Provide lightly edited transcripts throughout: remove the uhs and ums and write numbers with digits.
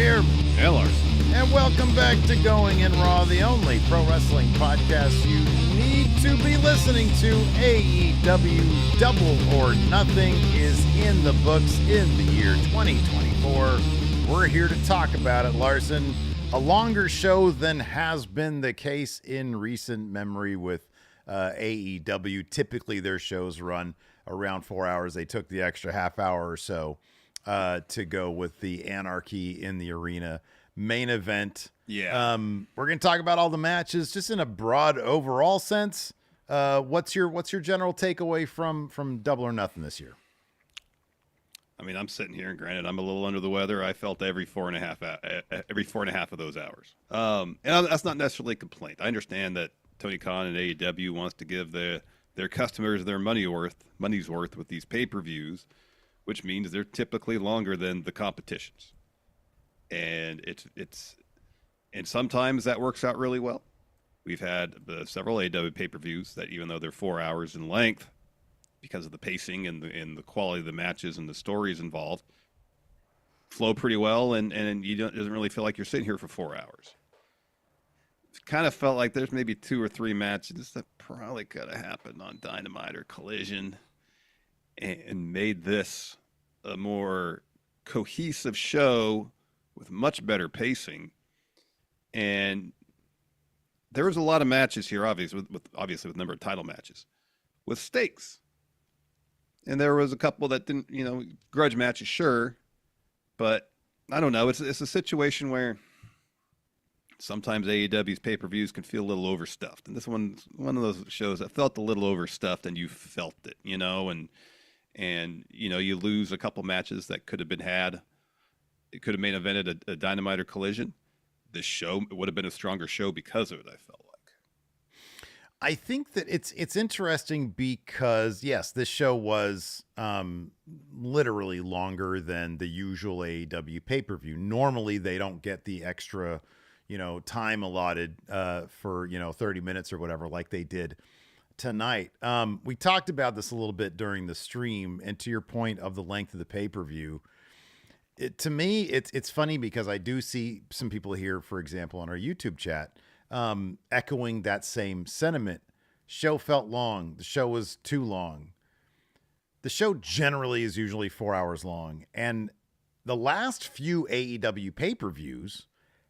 here. And Larson. And welcome back to Going in Raw, the only pro wrestling podcast you need to be listening to. AEW Double or Nothing is in the books in the year 2024. We're here to talk about it, Larson. A longer show than has been the case in recent memory with AEW. Typically, their shows run around 4 hours. They took the extra half hour or so to go with the Anarchy in the Arena main event. Yeah. We're going to talk about all the matches just in a broad overall sense. What's your general takeaway from Double or Nothing this year? I mean, I'm sitting here, and granted, I'm a little under the weather. I felt every four and a half of those hours. And that's not necessarily a complaint. I understand that Tony Khan and AEW wants to give their customers their money's worth with these pay-per-views, which means they're typically longer than the competitions. And and sometimes that works out really well. We've had several AEW pay-per-views that, even though they're 4 hours in length, because of the pacing and the quality of the matches and the stories involved, flow pretty well, and it doesn't really feel like you're sitting here for 4 hours. It kind of felt like there's maybe 2 or 3 matches that probably could have happened on Dynamite or Collision and made this a more cohesive show with much better pacing. And there was a lot of matches here, obviously with number of title matches, with stakes. And there was a couple that didn't, grudge matches, sure. But I don't know. It's a situation where sometimes AEW's pay-per-views can feel a little overstuffed. And this one's one of those shows that felt a little overstuffed, and you felt it, and you lose a couple matches that could have been had. It could have main evented a Dynamite or Collision. This show would have been a stronger show because of it, I felt like. I think that it's interesting because, yes, this show was literally longer than the usual AEW pay-per-view. Normally, they don't get the extra, time allotted for, 30 minutes or whatever, like they did tonight. We talked about this a little bit during the stream, and to your point of the length of the pay-per-view, to me, it's funny because I do see some people here, for example, on our YouTube chat, echoing that same sentiment. Show felt long. The show was too long. The show generally is usually 4 hours long. And the last few AEW pay-per-views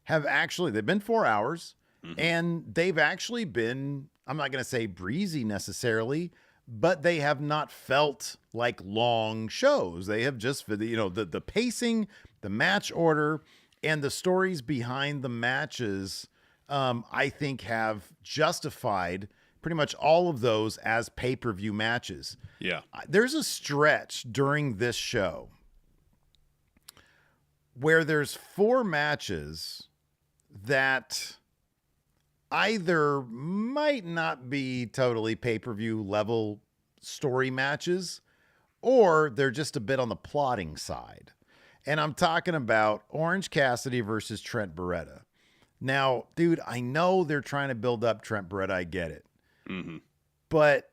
they've been 4 hours, and they've actually been, I'm not going to say breezy necessarily, but they have not felt like long shows. They have just, the pacing, the match order, and the stories behind the matches, I think have justified pretty much all of those as pay-per-view matches. Yeah. There's a stretch during this show where there's 4 matches that either might not be totally pay-per-view level story matches, or they're just a bit on the plotting side. And I'm talking about Orange Cassidy versus Trent Beretta. Now, dude, I know they're trying to build up Trent Beretta. I get it. Mm-hmm. But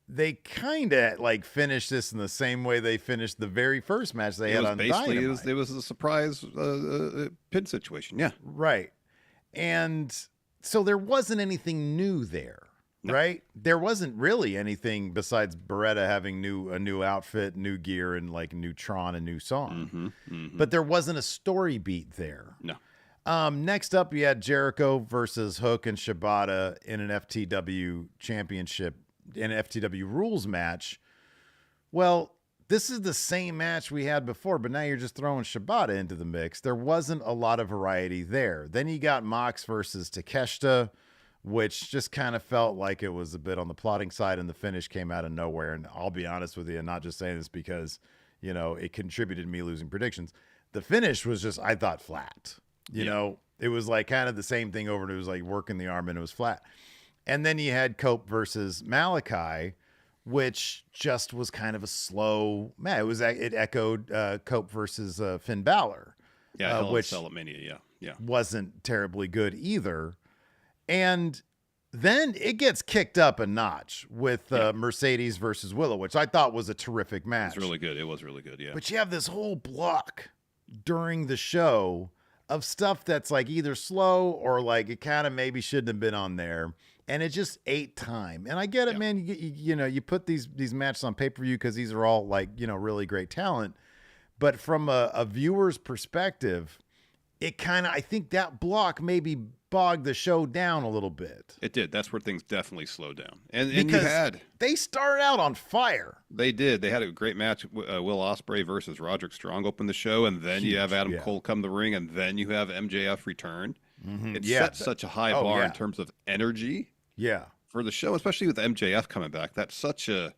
they kind of finished this in the same way they finished the very first match they had on Dynamite. It was a surprise pin situation. Yeah. Right. And so there wasn't anything new there, right? There wasn't really anything besides Beretta having a new outfit, new gear, and like a new Tron, a new song. Mm-hmm. Mm-hmm. But there wasn't a story beat there. No. Next up, you had Jericho versus Hook and Shibata in an FTW championship, in an FTW rules match. Well, this is the same match we had before, but now you're just throwing Shibata into the mix. There wasn't a lot of variety there. Then you got Mox versus Takeshita, which just kind of felt like it was a bit on the plotting side, and the finish came out of nowhere. And I'll be honest with you, and not just saying this because, it contributed to me losing predictions. The finish was just, I thought, flat. It was like kind of the same thing over, and it was like working the arm and it was flat. And then you had Cope versus Malachi, which just was kind of a slow match. It echoed Cope versus Finn Balor. Yeah, which Mania, yeah. Wasn't terribly good either. And then it gets kicked up a notch with Mercedes versus Willow, which I thought was a terrific match. It was really good. Yeah. But you have this whole block during the show of stuff that's like either slow or like it kind of maybe shouldn't have been on there. And it just ate time. And I get it, Yeah. man. You know, you put these matches on pay-per-view because these are all like, you know, really great talent. But from a viewer's perspective, it kind of, I think that block maybe bogged the show down a little bit. It did. That's where things definitely slowed down. And Because they started out on fire. they did. They had a great match. Will Ospreay versus Roderick Strong opened the show, and then you have Adam Cole come the ring, and then you have MJF return. It set such a high bar in terms of energy. Yeah. For the show, especially with MJF coming back. That's such a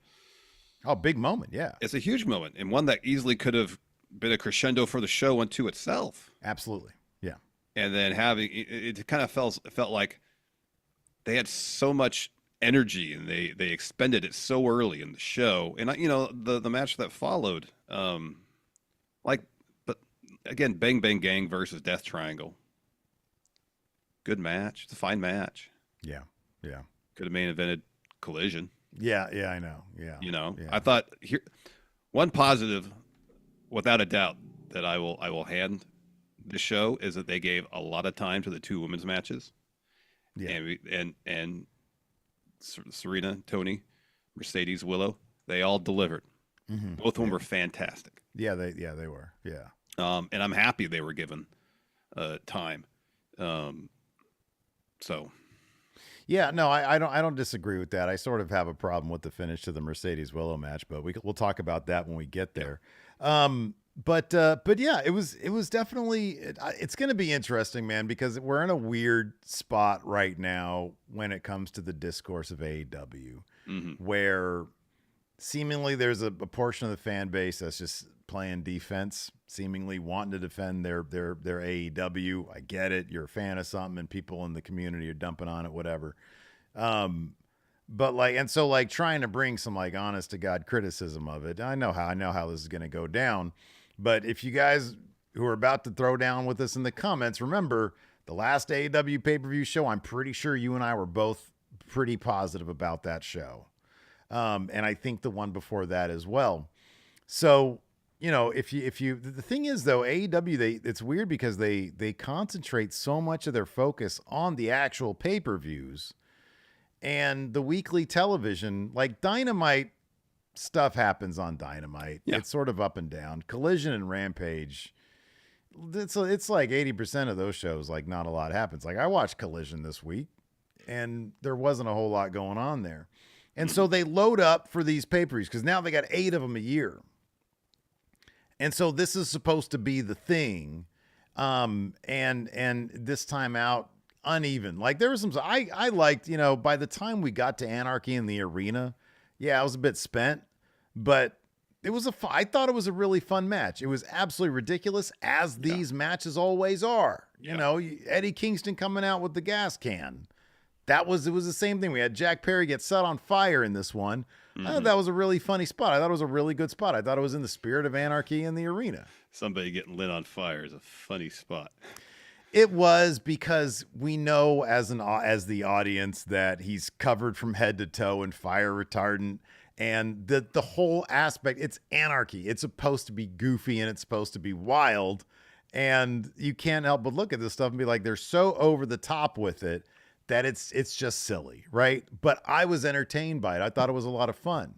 big moment. Yeah. It's a huge moment, and one that easily could have been a crescendo for the show unto itself. Absolutely. Yeah. And then having it kind of felt like they had so much energy and they expended it so early in the show. And you know, the match that followed, but again, Bang Bang Gang versus Death Triangle. Good match. It's a fine match. Yeah. Yeah. Could have main evented Collision. Yeah. Yeah. I know. Yeah. You know, yeah. I thought here one positive, without a doubt, that I will hand the show is that they gave a lot of time to the two women's matches. Yeah. And Serena, Tony, Mercedes, Willow, they all delivered. Mm-hmm. Both of them were fantastic. Yeah, they were. Yeah. And I'm happy they were given time. So yeah, no, I don't disagree with that. I sort of have a problem with the finish to the Mercedes Willow match, but we'll talk about that when we get there. But yeah, it was definitely, it's going to be interesting, man, because we're in a weird spot right now when it comes to the discourse of AEW, where seemingly there's a portion of the fan base that's just playing defense, seemingly wanting to defend their AEW. I get it. You're a fan of something and people in the community are dumping on it, whatever. But like, and so like trying to bring some like honest to God criticism of it. I know how this is going to go down. But if you guys who are about to throw down with us in the comments, remember the last AEW pay-per-view show, I'm pretty sure you and I were both pretty positive about that show. And I think the one before that as well. So, you know, if you, the thing is though, AEW, it's weird because they concentrate so much of their focus on the actual pay-per-views and the weekly television, like Dynamite stuff happens on Dynamite. Yeah. It's sort of up and down. Collision and Rampage, it's like 80% of those shows, like not a lot happens. Like I watched Collision this week and there wasn't a whole lot going on there. And so they load up for these pay-per-views because now they got 8 of them a year. And so this is supposed to be the thing. And this time out uneven. Like there was some, I liked, you know, by the time we got to Anarchy in the Arena, yeah, I was a bit spent, but it was I thought it was a really fun match. It was absolutely ridiculous, as these matches always are. You know, Eddie Kingston coming out with the gas can. It was the same thing. We had Jack Perry get set on fire in this one. I thought that was a really funny spot. I thought it was a really good spot. I thought it was in the spirit of Anarchy in the Arena. Somebody getting lit on fire is a funny spot. It was, because we know as the audience that he's covered from head to toe in fire retardant, and the whole aspect, it's anarchy. It's supposed to be goofy and it's supposed to be wild, and you can't help but look at this stuff and be like, they're so over the top with it that it's just silly, right? But I was entertained by it. I thought it was a lot of fun.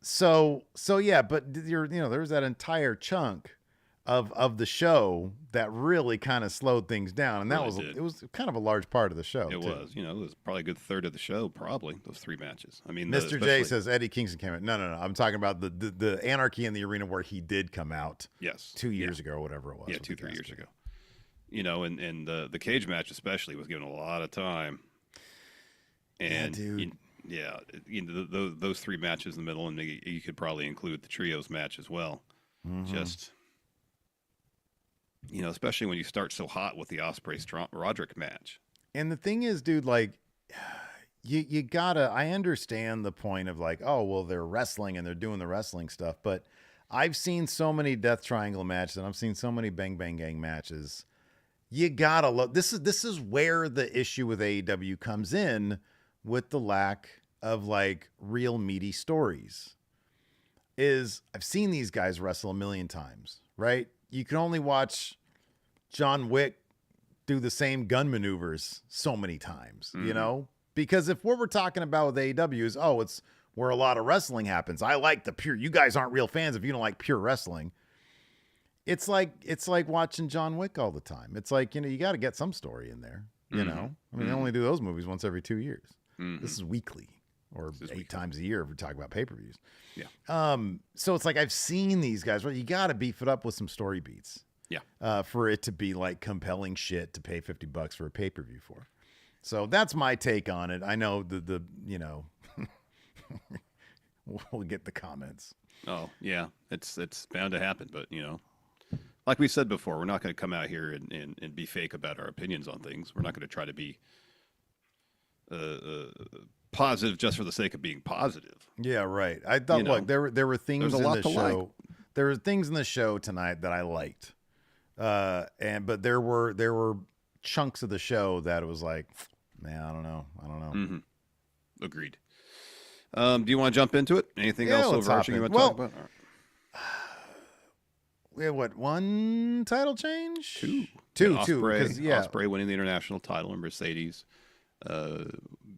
So yeah, but there's that entire chunk of the show that really kind of slowed things down, and it was kind of a large part of the show. It was, it was probably a good third of the show, probably those 3 matches. I mean, Mr. J says Eddie Kingston came out. No, I'm talking about the Anarchy in the Arena where he did come out. Yes, 2 years ago or whatever it was. Yeah, 2-3 years ago. You know, and the cage match especially was given a lot of time. And yeah, dude. Those 3 matches in the middle, and you could probably include the trios match as well. Just. You know, especially when you start so hot with the Ospreay Roderick match. And the thing is, dude, like, you gotta, I understand the point of like, oh, well, they're wrestling and they're doing the wrestling stuff, but I've seen so many Death Triangle matches and I've seen so many Bang Bang Gang matches. You gotta look, this is where the issue with AEW comes in, with the lack of like real meaty stories. Is I've seen these guys wrestle a million times, right? You can only watch John Wick do the same gun maneuvers so many times, you know? Because if what we're talking about with AEW is, oh, it's where a lot of wrestling happens. I like the pure. You guys aren't real fans if you don't like pure wrestling. It's like watching John Wick all the time. It's like, you got to get some story in there, you know? I mean, they only do those movies once every 2 years. This is weekly or 8 times a year if we're talking about pay-per-views. Yeah. So it's like I've seen these guys, right? You got to beef it up with some story beats. Yeah. For it to be like compelling shit to pay $50 for a pay-per-view for. So that's my take on it. I know the we'll get the comments. Oh yeah, it's bound to happen. But like we said before, we're not going to come out here and be fake about our opinions on things. We're not going to try to be positive just for the sake of being positive. Yeah, right. I thought, look, there were things in the show. Like. There were things in the show tonight that I liked. But there were chunks of the show that it was like, man, I don't know. Mm-hmm. Agreed. Do you want to jump into it? Anything else overarching you want to talk about? We have what, one title change? Two. Ospreay winning the international title and Mercedes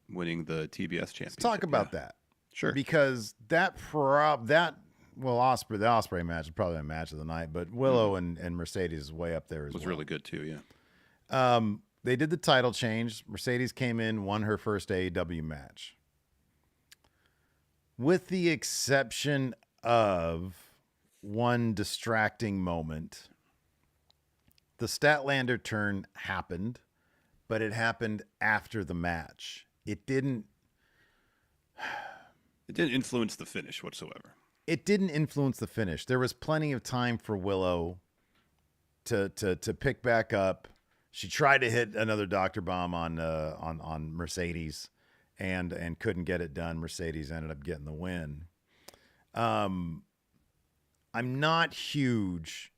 winning the TBS championship. Let's talk about that. Sure. Because the Ospreay match is probably a match of the night, but Willow and Mercedes is way up there as well. Was really good too, yeah. They did the title change. Mercedes came in, won her first AEW match. With the exception of one distracting moment, the Statlander turn happened, but it happened after the match. It didn't influence the finish whatsoever. It didn't influence the finish. There was plenty of time for Willow to pick back up. She tried to hit another Dr. Bomb on Mercedes and couldn't get it done. Mercedes ended up getting the win. I'm not huge.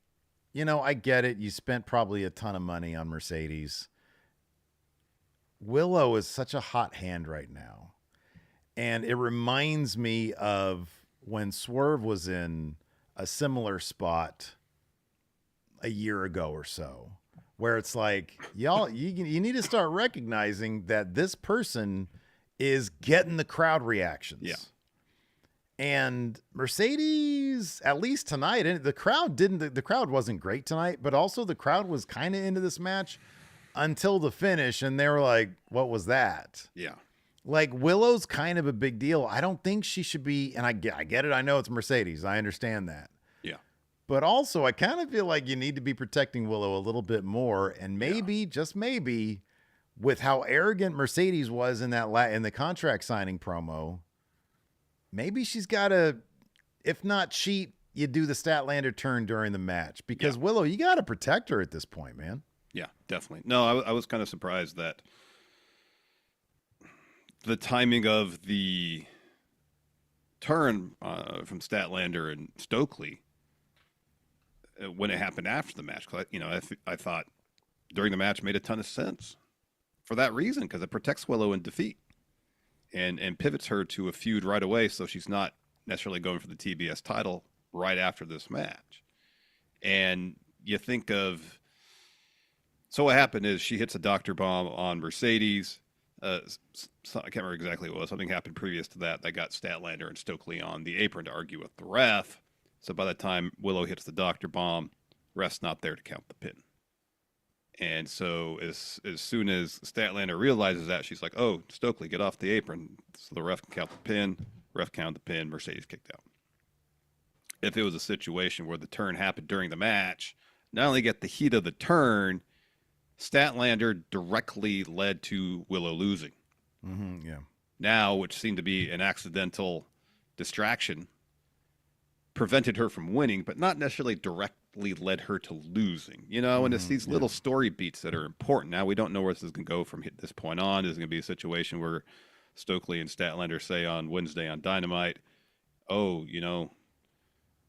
I get it. You spent probably a ton of money on Mercedes. Willow is such a hot hand right now. And it reminds me of when Swerve was in a similar spot a year ago or so, where it's like, y'all, you need to start recognizing that this person is getting the crowd reactions. Yeah. And Mercedes, at least tonight, and the crowd wasn't great tonight, but also the crowd was kind of into this match until the finish. And they were like, what was that? Yeah. Like, Willow's kind of a big deal. I don't think she should be, and I get it. I know it's Mercedes. I understand that. Yeah. But also, I kind of feel like you need to be protecting Willow a little bit more. And maybe, just maybe, with how arrogant Mercedes was in the contract signing promo, maybe she's got to, if not cheat, you do the Statlander turn during the match. Because Willow, you got to protect her at this point, man. Yeah, definitely. No, I was kind of surprised that the timing of the turn from Statlander and Stokely when it happened after the match. I thought during the match made a ton of sense for that reason, because it protects Willow in defeat and pivots her to a feud right away, so she's not necessarily going for the TBS title right after this match. And you think of, so what happened is she hits a Dr. Bomb on Mercedes. I can't remember exactly what it was. Something happened previous to that got Statlander and Stokely on the apron to argue with the ref. So by the time Willow hits the Dr. Bomb, ref's not there to count the pin. And so as soon as Statlander realizes that, she's like, oh, Stokely, get off the apron. So the ref can count the pin. Ref counted the pin. Mercedes kicked out. If it was a situation where the turn happened during the match, not only get the heat of the turn, Statlander directly led to Willow losing. Mm-hmm, yeah. Now, which seemed to be an accidental distraction, prevented her from winning, but not necessarily directly led her to losing. And it's these little story beats that are important. Now, we don't know where this is going to go from this point on. Is it going to be a situation where Stokely and Statlander say on Wednesday on Dynamite, oh,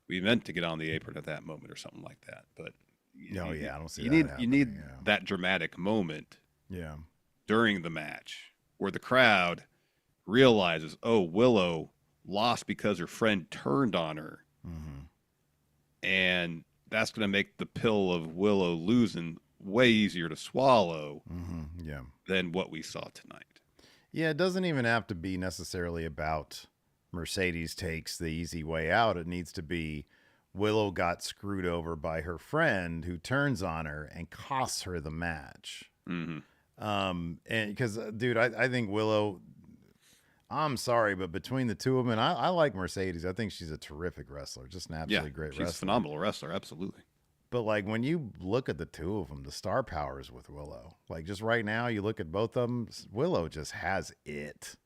we meant to get on the apron at that moment or something like that. But I don't see you need that dramatic moment during the match where the crowd realizes, oh, Willow lost because her friend turned on her. Mm-hmm. And that's going to make the pill of Willow losing way easier to swallow Yeah. than what we saw tonight. Yeah, it doesn't even have to be necessarily about Mercedes takes the easy way out. It needs to be Willow got screwed over by her friend who turns on her and costs her the match. Mm-hmm. And because, dude, I think Willow, I'm sorry, but between the two of them, and I like Mercedes. I think she's a terrific wrestler, just an absolutely great wrestler. She's a phenomenal wrestler, absolutely. But like when you look at the two of them, the star powers with Willow, like just right now, you look at both of them, Willow just has it.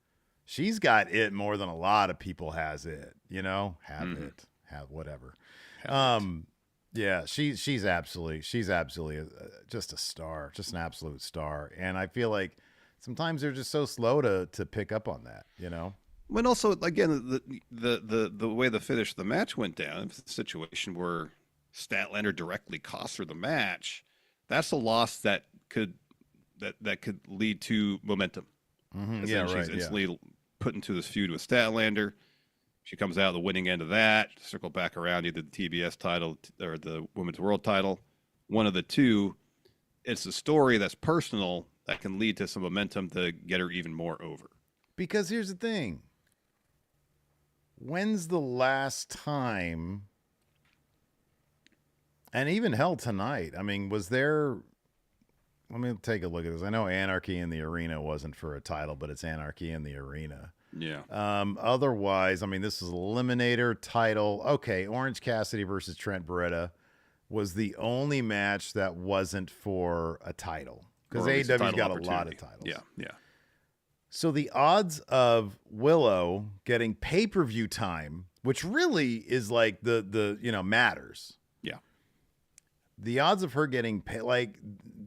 She's got it more than a lot of people has it, you know, have it, have whatever. Yeah, she's absolutely just a star, just an absolute star. And I feel like sometimes they're just so slow to pick up on that, you know? But also, again, the way the finish of the match went down, it's a situation where Statlander directly cost her the match. That's a loss that could lead to momentum. Yeah, she's right. instantly put into this feud with Statlander. She comes out the winning end of that, circle back around either the TBS title or the Women's World title. One of the two. It's a story that's personal that can lead to some momentum to get her even more over. Because here's the thing. When's the last time, and even hell tonight, I mean, was there, let me take a look at this. I know Anarchy in the Arena wasn't for a title, but it's Anarchy in the Arena. Yeah. Otherwise, I mean, this is Eliminator title. Okay, Orange Cassidy versus Trent Beretta was the only match that wasn't for a title. Because AEW's got a lot of titles. Yeah, yeah. So the odds of Willow getting pay-per-view time, which really is like the matters. Yeah. The odds of her getting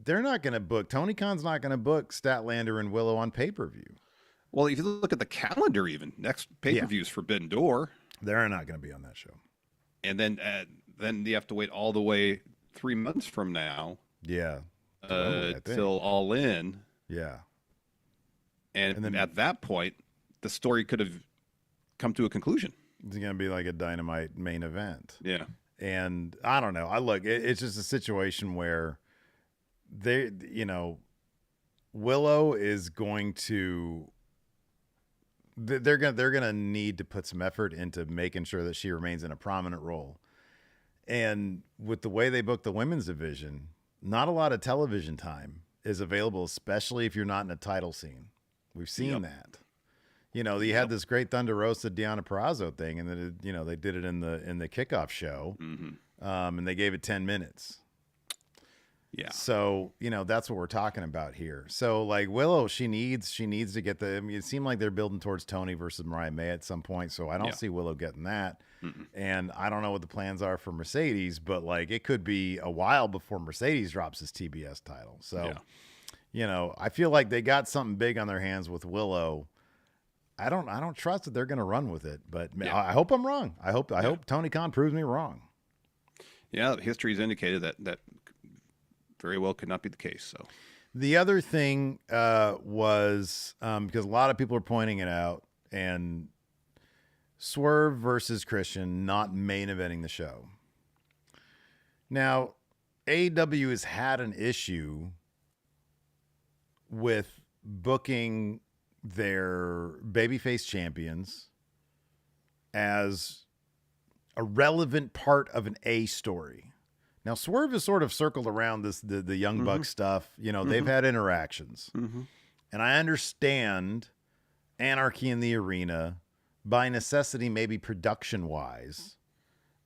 they're not going to book. Tony Khan's not going to book Statlander and Willow on pay-per-view. Well, if you look at the calendar, even next pay-per-view is Forbidden Door. They're not going to be on that show. And then you have to wait all the way 3 months from now. Yeah. Till All In. Yeah. And then at that point, the story could have come to a conclusion. It's going to be like a Dynamite main event. Yeah. And I don't know. It's just a situation where Willow is going to, they're going to need to put some effort into making sure that she remains in a prominent role. And with the way they book the women's division, not a lot of television time is available, especially if you're not in a title scene. We've seen that. You had this great Thunder Rosa Deonna Purrazzo thing, and then they did it in the kickoff show, and they gave it 10 minutes. Yeah. So that's what we're talking about here. So like Willow, she needs to get it seemed like they're building towards Tony versus Mariah May at some point. So I don't see Willow getting that. And I don't know what the plans are for Mercedes, but like it could be a while before Mercedes drops his TBS title. So, I feel like they got something big on their hands with Willow. I don't trust that they're going to run with it, but I hope I'm wrong. I hope Tony Khan proves me wrong. Yeah. History's indicated that very well could not be the case. So the other thing was because a lot of people are pointing it out, and Swerve versus Christian not main eventing the show. Now, AEW has had an issue with booking their babyface champions as a relevant part of an A story. Now, Swerve has sort of circled around the Young Bucks stuff. They've had interactions. And I understand Anarchy in the Arena by necessity, maybe production-wise.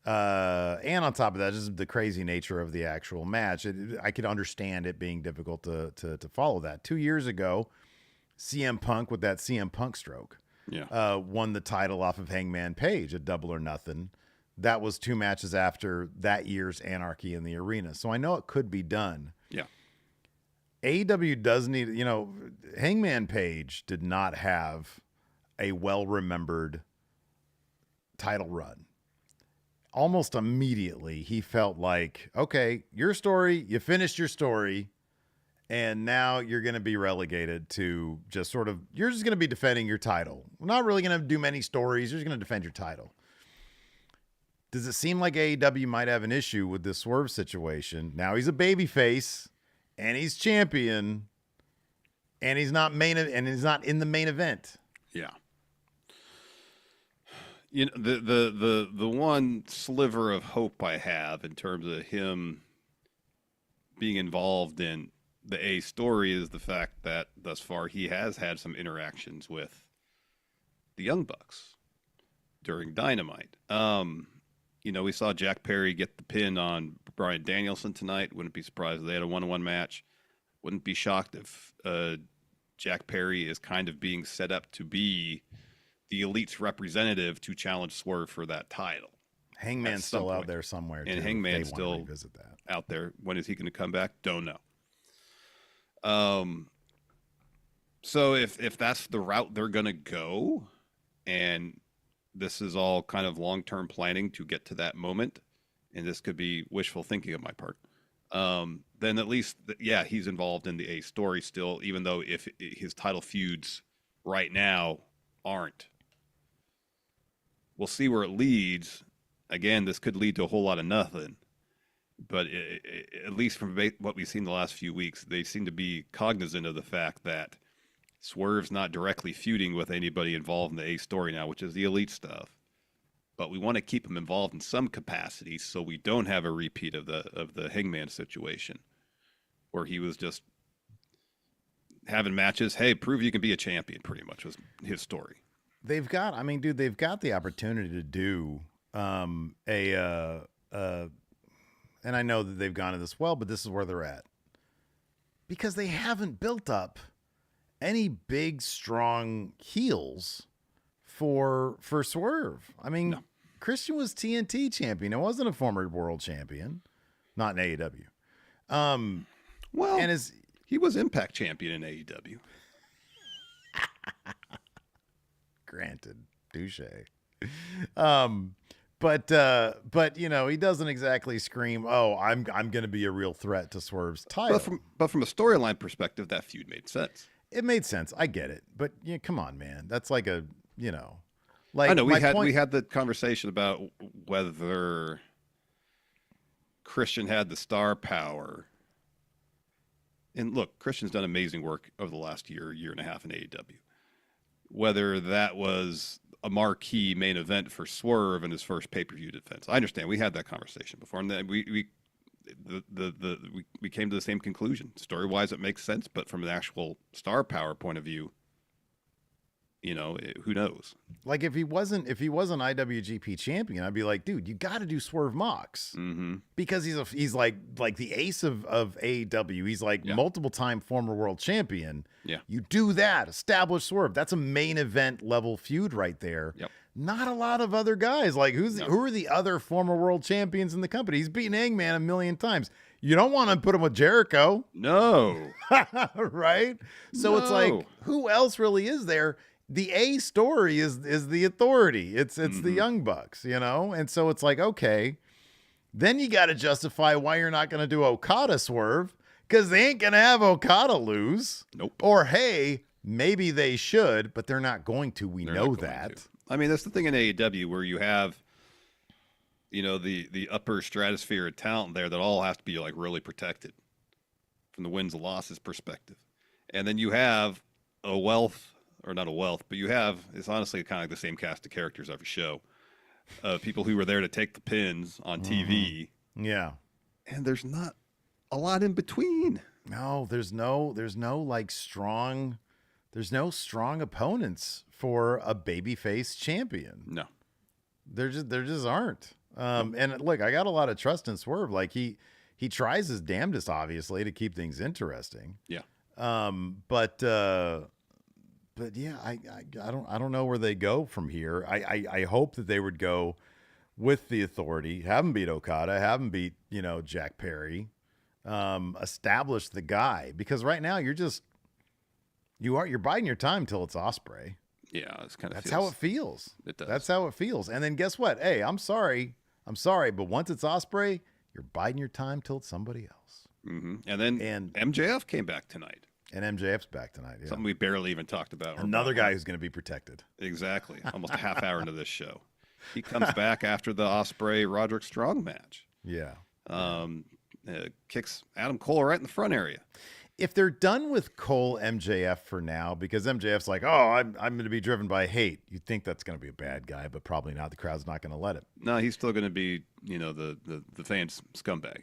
And on top of that, just the crazy nature of the actual match. I could understand it being difficult to follow that. 2 years ago, CM Punk, with that CM Punk stroke, won the title off of Hangman Page at Double or Nothing. That was 2 matches after that year's Anarchy in the Arena. So I know it could be done. Yeah. AEW does need, Hangman Page did not have a well-remembered title run. Almost immediately, he felt like, okay, your story, you finished your story, and now you're going to be relegated to just sort of, you're just going to be defending your title. We're not really going to do many stories. You're just going to defend your title. Does it seem like AEW might have an issue with this Swerve situation? Now he's a babyface, and he's champion, and he's not in the main event. Yeah. You know, the one sliver of hope I have in terms of him being involved in the A story is the fact that thus far he has had some interactions with the Young Bucks during Dynamite. You know, we saw Jack Perry get the pin on Bryan Danielson tonight. Wouldn't be surprised if they had a 1-on-1 match. Wouldn't be shocked if Jack Perry is kind of being set up to be the Elite's representative to challenge Swerve for that title. Hangman's still out there somewhere, and too, Hangman's still revisit that. out there. When is he going to come back? Don't know. So if that's the route they're going to go, and this is all kind of long-term planning to get to that moment, and this could be wishful thinking on my part, then at least, yeah, he's involved in the A story still, even though if his title feuds right now aren't. We'll see where it leads. Again, this could lead to a whole lot of nothing. But at least from what we've seen the last few weeks, they seem to be cognizant of the fact that Swerve's not directly feuding with anybody involved in the A story now, which is the Elite stuff. But we want to keep him involved in some capacity so we don't have a repeat of the Hangman situation where he was just having matches. Hey, prove you can be a champion, pretty much was his story. They've got the opportunity to do and I know that they've gone to this well, but this is where they're at. Because they haven't built up any big, strong heels for Swerve. I mean, no. Christian was TNT champion. It wasn't a former world champion. Not in AEW. Well, and he was Impact champion in AEW. Granted. Touche. But you know, he doesn't exactly scream, "Oh, I'm going to be a real threat to Swerve's title." But from a storyline perspective, that feud made sense. It made sense. I get it. But come on, man. That's like a, like I know we had the conversation about whether Christian had the star power. And look, Christian's done amazing work over the last year and a half in AEW. Whether that was a marquee main event for Swerve in his first pay-per-view defense. I understand. We had that conversation before, and then we came to the same conclusion. Story-wise, it makes sense, but from an actual star power point of view, who knows? Like if he wasn't IWGP champion, I'd be like, dude, you got to do Swerve Mox because he's like the ace of AEW. He's like multiple time former world champion. Yeah, you do that, establish Swerve. That's a main event level feud right there. Yep. Not a lot of other guys. Like who are the other former world champions in the company? He's beaten Hangman a million times. You don't want to put him with Jericho. No. Right? So it's like, who else really is there? The A story is the Authority. It's the Young Bucks, And so it's like, okay, then you got to justify why you're not going to do Okada Swerve, because they ain't going to have Okada lose. Nope. Or, hey, maybe they should, but they're not going to. They're know that. I mean, that's the thing in AEW where you have, the upper stratosphere of talent there that all has to be like really protected from the wins and losses perspective. And then you have a wealth, or not a wealth, but you have, it's honestly kind of like the same cast of characters every show. People who were there to take the pins on TV. Yeah. And there's not a lot in between. No, there's no strong opponents for a babyface champion. No. There just aren't. And look, I got a lot of trust in Swerve. Like he tries his damnedest, obviously, to keep things interesting. Yeah. But yeah, I don't know where they go from here. I hope that they would go with the Authority, have him beat Okada, have him beat, Jack Perry, establish the guy, because right now you're biding your time till it's Ospreay. Yeah, that's how it feels. It does. That's how it feels. And then guess what? Hey, I'm sorry, but once it's Ospreay, you're biding your time till it's somebody else. Mm-hmm. And then MJF came back tonight. And MJF's back tonight. Yeah. Something we barely even talked about. Another guy who's going to be protected. Exactly. Almost a half hour into this show. He comes back after the Ospreay Roderick Strong match. Yeah. Kicks Adam Cole right in the front area. If they're done with Cole MJF for now, because MJF's like, oh, I'm going to be driven by hate. You think that's going to be a bad guy, but probably not. The crowd's not going to let it. No, he's still going to be, the fans scumbag.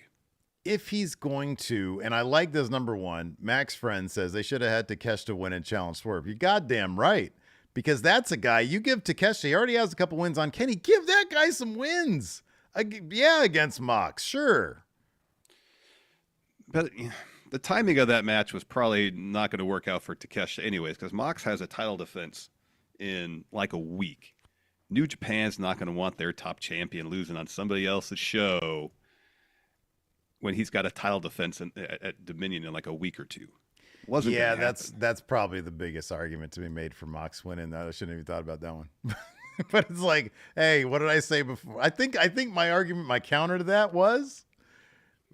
If he's going to, and I like this number one, Max Friend says they should have had Takeshita win and challenge Swerve. You're goddamn right. Because that's a guy you give Takeshita. He already has a couple wins on Kenny. Give that guy some wins. Against Mox, sure. But the timing of that match was probably not going to work out for Takeshita anyways, because Mox has a title defense in like a week. New Japan's not going to want their top champion losing on somebody else's show when he's got a title defense at Dominion in like a week or two. That's probably the biggest argument to be made for Mox winning. I shouldn't have even thought about that one. But it's like, hey, what did I say before? I think my argument, my counter to that was,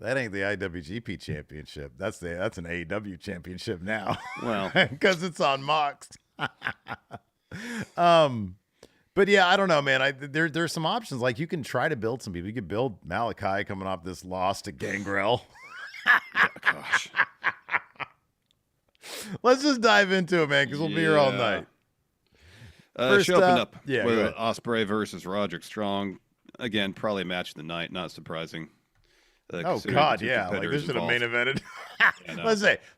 that ain't the IWGP championship. That's an AEW championship now. Well, because it's on Mox. But yeah, I don't know, man. There's some options. Like you can try to build some people. You could build Malachi coming off this loss to Gangrel. Gosh. Let's just dive into it, man, because we'll be here all night. She opened up with Ospreay versus Roderick Strong. Again, probably match of the night. Not surprising. Oh God, yeah! Like this should have main evented.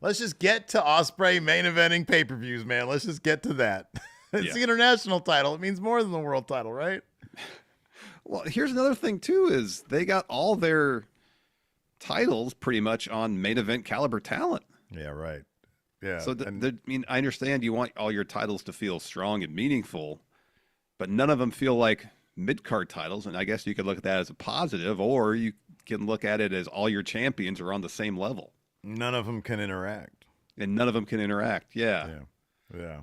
Let's just get to Ospreay main eventing pay-per-views, man. Let's just get to that. It's the international title. It means more than the world title, right? Well, here's another thing too: is they got all their titles pretty much on main event caliber talent. Yeah, right. Yeah. So I understand you want all your titles to feel strong and meaningful, but none of them feel like mid-card titles. And I guess you could look at that as a positive, or you can look at it as all your champions are on the same level. None of them can interact. Yeah. Yeah.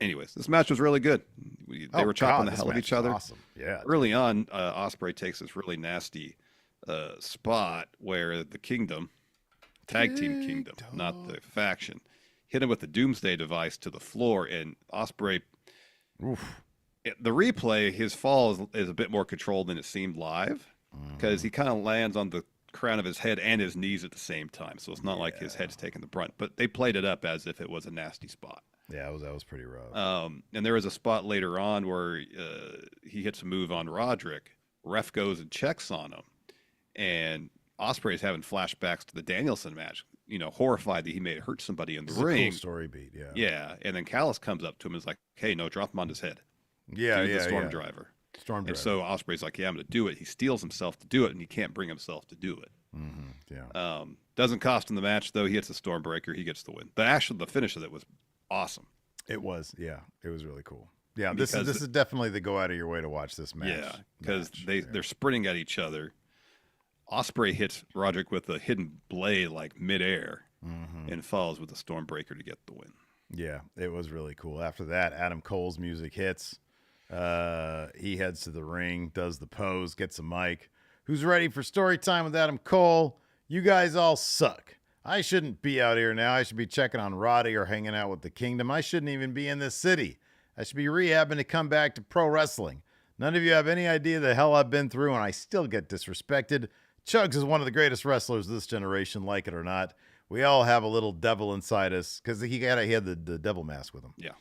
Anyways, this match was really good. They were chopping the hell of each other. Awesome. Yeah. Early on, Ospreay takes this really nasty spot where the Kingdom, Tag Team Kingdom, not the faction, hit him with the Doomsday device to the floor, and Ospreay. The replay, his fall is a bit more controlled than it seemed live, because he kind of lands on the crown of his head and his knees at the same time. So it's not like his head's taking the brunt, but they played it up as if it was a nasty spot. Yeah, that was pretty rough. And there was a spot later on where he hits a move on Roderick. Ref goes and checks on him, and Ospreay's having flashbacks to the Danielson match. Horrified that he may have hurt somebody in the ring. A cool story beat, yeah. Yeah, and then Callis comes up to him and is like, "Hey, no, drop him on his head." The Storm Driver. And so Ospreay's like, "Yeah, I'm going to do it." He steals himself to do it, and he can't bring himself to do it. Yeah. Doesn't cost him the match though. He hits the Stormbreaker. He gets the win. The finish of it was awesome. It was, yeah. It was really cool. Yeah, this is definitely the go out of your way to watch this match. Yeah, because they're sprinting at each other. Ospreay hits Roderick with a hidden blade like midair, and falls with the Stormbreaker to get the win. Yeah, it was really cool. After that, Adam Cole's music hits. He heads to the ring, does the pose, gets a mic. Who's ready for story time with Adam Cole? You guys all suck. I shouldn't be out here now. I should be checking on Roddy or hanging out with the Kingdom. I shouldn't even be in this city. I should be rehabbing to come back to pro wrestling. None of you have any idea the hell I've been through, and I still get disrespected. Chugs is one of the greatest wrestlers of this generation, like it or not. We all have a little devil inside us, because he had the devil mask with him. Yeah.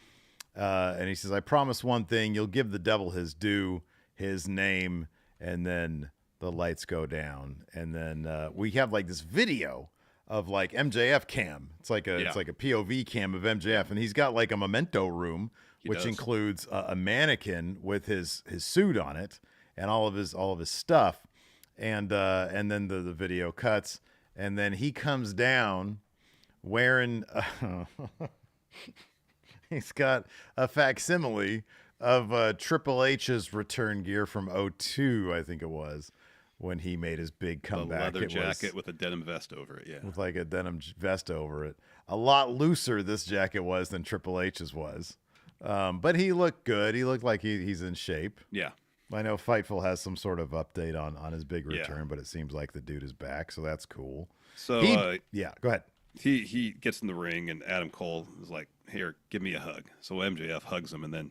And he says, I promise one thing, you'll give the devil his due, his name, and then the lights go down. And then we have like this video of like MJF cam. It's like a POV cam of MJF, and he's got like a memento room, which includes a mannequin with his suit on it and all of his stuff. And then the video cuts, and then he comes down wearing he's got a facsimile of Triple H's return gear from '02, I think it was, when he made his big comeback. The leather jacket with a denim vest over it, yeah. With like a denim vest over it. A lot looser this jacket was than Triple H's was. But he looked good. He looked like he's in shape. Yeah. I know Fightful has some sort of update on his big return, but it seems like the dude is back, so that's cool. So go ahead. He gets in the ring, and Adam Cole is like, "Here, give me a hug." So MJF hugs him, and then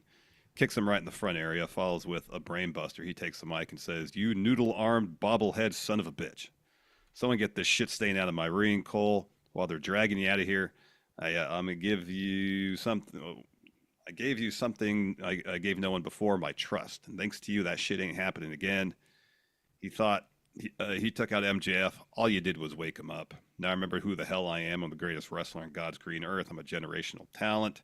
kicks him right in the front area, follows with a brainbuster. He takes the mic and says, "You noodle-armed, bobblehead son of a bitch. Someone get this shit stain out of my ring, Cole, while they're dragging you out of here. I'm going to give you something. I gave you something I gave no one before, my trust. And thanks to you, that shit ain't happening again." He thought he took out MJF. All you did was wake him up. Now I remember who the hell I am. I'm the greatest wrestler on God's green earth. I'm a generational talent.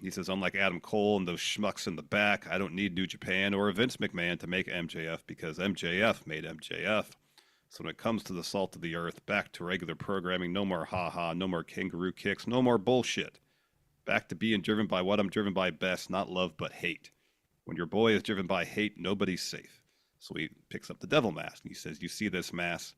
He says, unlike Adam Cole and those schmucks in the back, I don't need New Japan or Vince McMahon to make MJF because MJF made MJF. So when it comes to the salt of the earth, back to regular programming, no more ha-ha, no more kangaroo kicks, no more bullshit. Back to being driven by what I'm driven by best, not love but hate. When your boy is driven by hate, nobody's safe. So he picks up the devil mask and he says, you see this mask?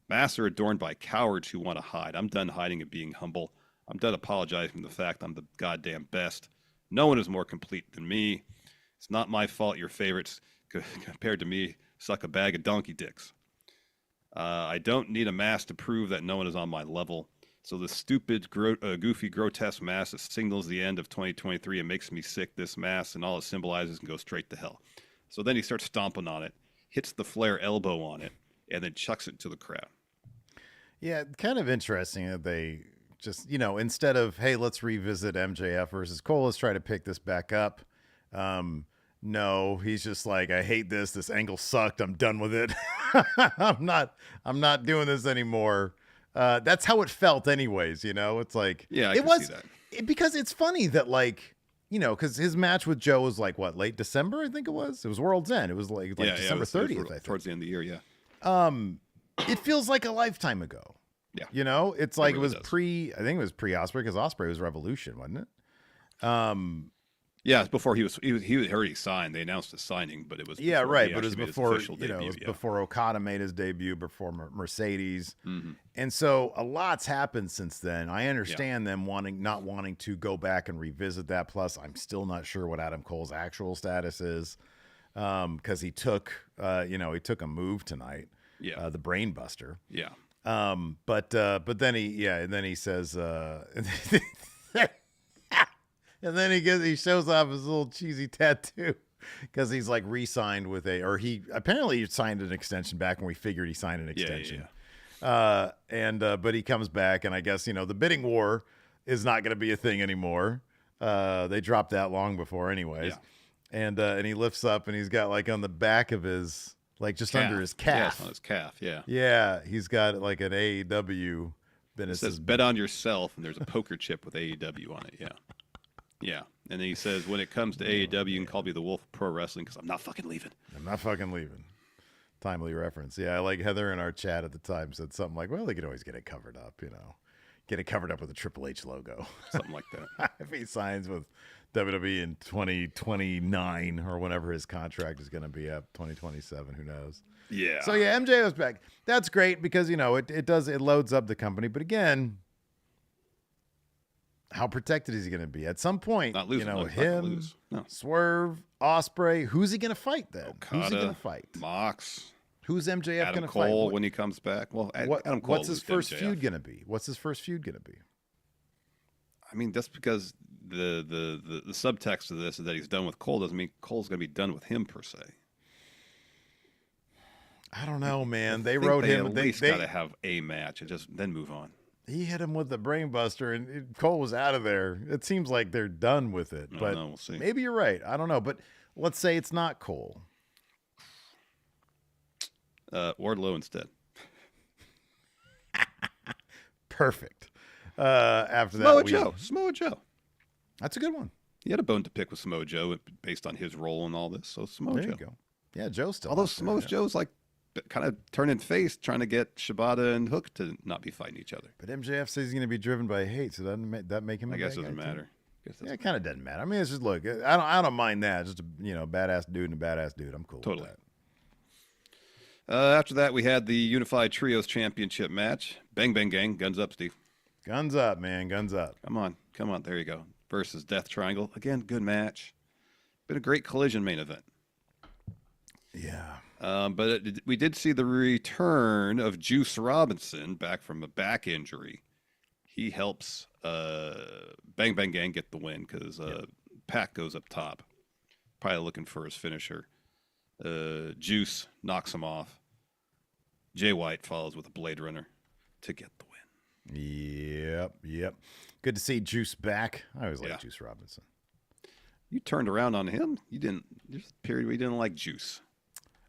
Masks are adorned by cowards who want to hide. I'm done hiding and being humble. I'm done apologizing for the fact I'm the goddamn best. No one is more complete than me. It's not my fault your favorites, compared to me, suck a bag of donkey dicks. I don't need a mask to prove that no one is on my level. So the stupid, goofy, grotesque mask that signals the end of 2023 and makes me sick, this mask, and all it symbolizes can go straight to hell. So then he starts stomping on it, hits the Flair elbow on it, and then chucks it to the crowd. Yeah, kind of interesting that they just, instead of, hey, let's revisit MJF versus Cole, let's try to pick this back up. No, he's just like, I hate this. This angle sucked. I'm done with it. I'm not doing this anymore. That's how it felt anyways, It's like, yeah, it was see that. Because it's funny that because his match with Joe was like what, late December, I think it was. It was World's End. It was like December 30th, I think. Towards the end of the year, yeah. It feels like a lifetime ago. Yeah. It's like really it was does. I think it was pre-Osprey, because Osprey was Revolution, wasn't it? Yeah, it's before he was already signed. They announced his signing, but it was yeah, before right. he But it was actually made his before official debut, it was yeah. before Okada made his debut, before Mercedes, Mhm. and so a lot's happened since then. I understand them not wanting to go back and revisit that. Plus, I'm still not sure what Adam Cole's actual status is, because he took a move tonight. Yeah. The Brain Buster. Yeah. But then he says, and then he shows off his little cheesy tattoo, because he's like re-signed with he apparently signed an extension back when we figured he signed an extension. Yeah. But he comes back, and I guess, the bidding war is not going to be a thing anymore. They dropped that long before anyways. Yeah. And he lifts up, and he's got like on the back of his, like just Calf. under his Yeah, calf. it's on his calf, yeah. Yeah, he's got like an AEW. It says bet on yourself, and there's a poker chip with AEW on it. Yeah. Yeah. And then he says, when it comes to AEW, you can call me the Wolf of Pro Wrestling because I'm not fucking leaving. I'm not fucking leaving. Timely reference. Yeah, like Heather in our chat at the time said something like, well, they could always get it covered up, Get it covered up with a Triple H logo. Something like that. If he signs with WWE in 2029 or whenever his contract is going to be up, 2027, who knows? Yeah. So yeah, MJ was back. That's great because, it loads up the company. But again, how protected is he going to be? At some point, Not losing. No, he's not gonna lose. No. Swerve, Osprey, who's he going to fight then? Okada, who's he going to fight? Mox. Who's MJF going Adam to fight? Cole when he comes back. Well, Adam Cole. What's his first feud going to be? I mean, just because the subtext of this is that he's done with Cole doesn't mean Cole's going to be done with him per se. I don't know, man. They wrote him. At least got to have a match and just then move on. He hit him with the brain buster, and Cole was out of there. It seems like they're done with it. But we'll see. Maybe you're right. I don't know. But let's say it's not Cole. Wardlow instead. Perfect. After that, Samoa Joe. That's a good one. He had a bone to pick with Samoa Joe based on his role and all this. So Samoa There Joe. you go. Yeah, Joe's still. Although out there, Samoa yeah. Joe's like kind of turning face, trying to get Shibata and Hook to not be fighting each other. But MJF says he's going to be driven by hate, so doesn't that make him? I guess it a bad doesn't guy, too? matter. Yeah, it kind of doesn't matter. I mean, it's just look. I don't mind that. Just a badass dude and a badass dude. I'm cool. Totally. With that. After that, we had the Unified Trios Championship match. Bang Bang Gang, guns up, Steve. Guns up, man. Guns up. Come on. There you go. Versus Death Triangle. Again, good match. Been a great collision main event. Yeah. But we did see the return of Juice Robinson back from a back injury. He helps Bang Bang Gang get the win because Pac goes up top, probably looking for his finisher. Juice knocks him off. Jay White follows with a Blade Runner to get the win. Yep. Good to see Juice back. I always like Yeah. Juice Robinson. You turned around on him. You didn't. There's a period where you didn't like Juice.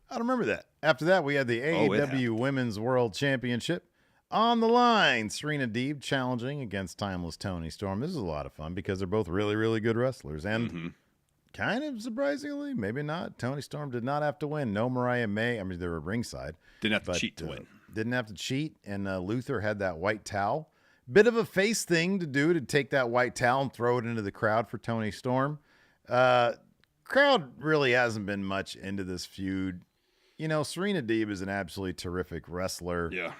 I don't remember that. After that, we had the AEW happened. Women's World Championship on the line. Serena Deeb challenging against timeless Toni Storm. This is a lot of fun because they're both really, really good wrestlers. And kind of surprisingly, maybe not, Toni Storm did not have to win. No Mariah May. I mean, they were ringside. Didn't have to cheat to win. Didn't have to cheat. And Luther had that white towel. Bit of a face thing to do, to take that white towel and throw it into the crowd for Toni Storm. Crowd really hasn't been much into this feud. You know, Serena Deeb is an absolutely terrific wrestler. Yeah.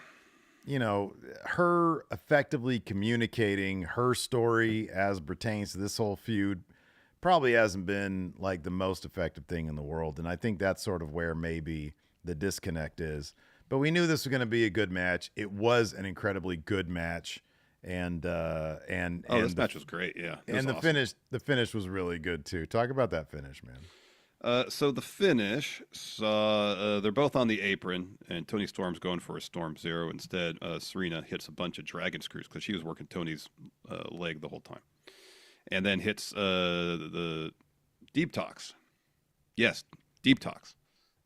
You know, her effectively communicating her story as pertains to this whole feud probably hasn't been like the most effective thing in the world. And I think that's sort of where maybe the disconnect is. But we knew this was going to be a good match. It was an incredibly good match. And This match was great. Yeah. And the finish was really good too. Talk about that finish, man. So the finish saw they're both on the apron, and Toni Storm's going for a Storm Zero. Instead, Serena hits a bunch of dragon screws because she was working Tony's leg the whole time, and then hits the deep talks. Yes, deep talks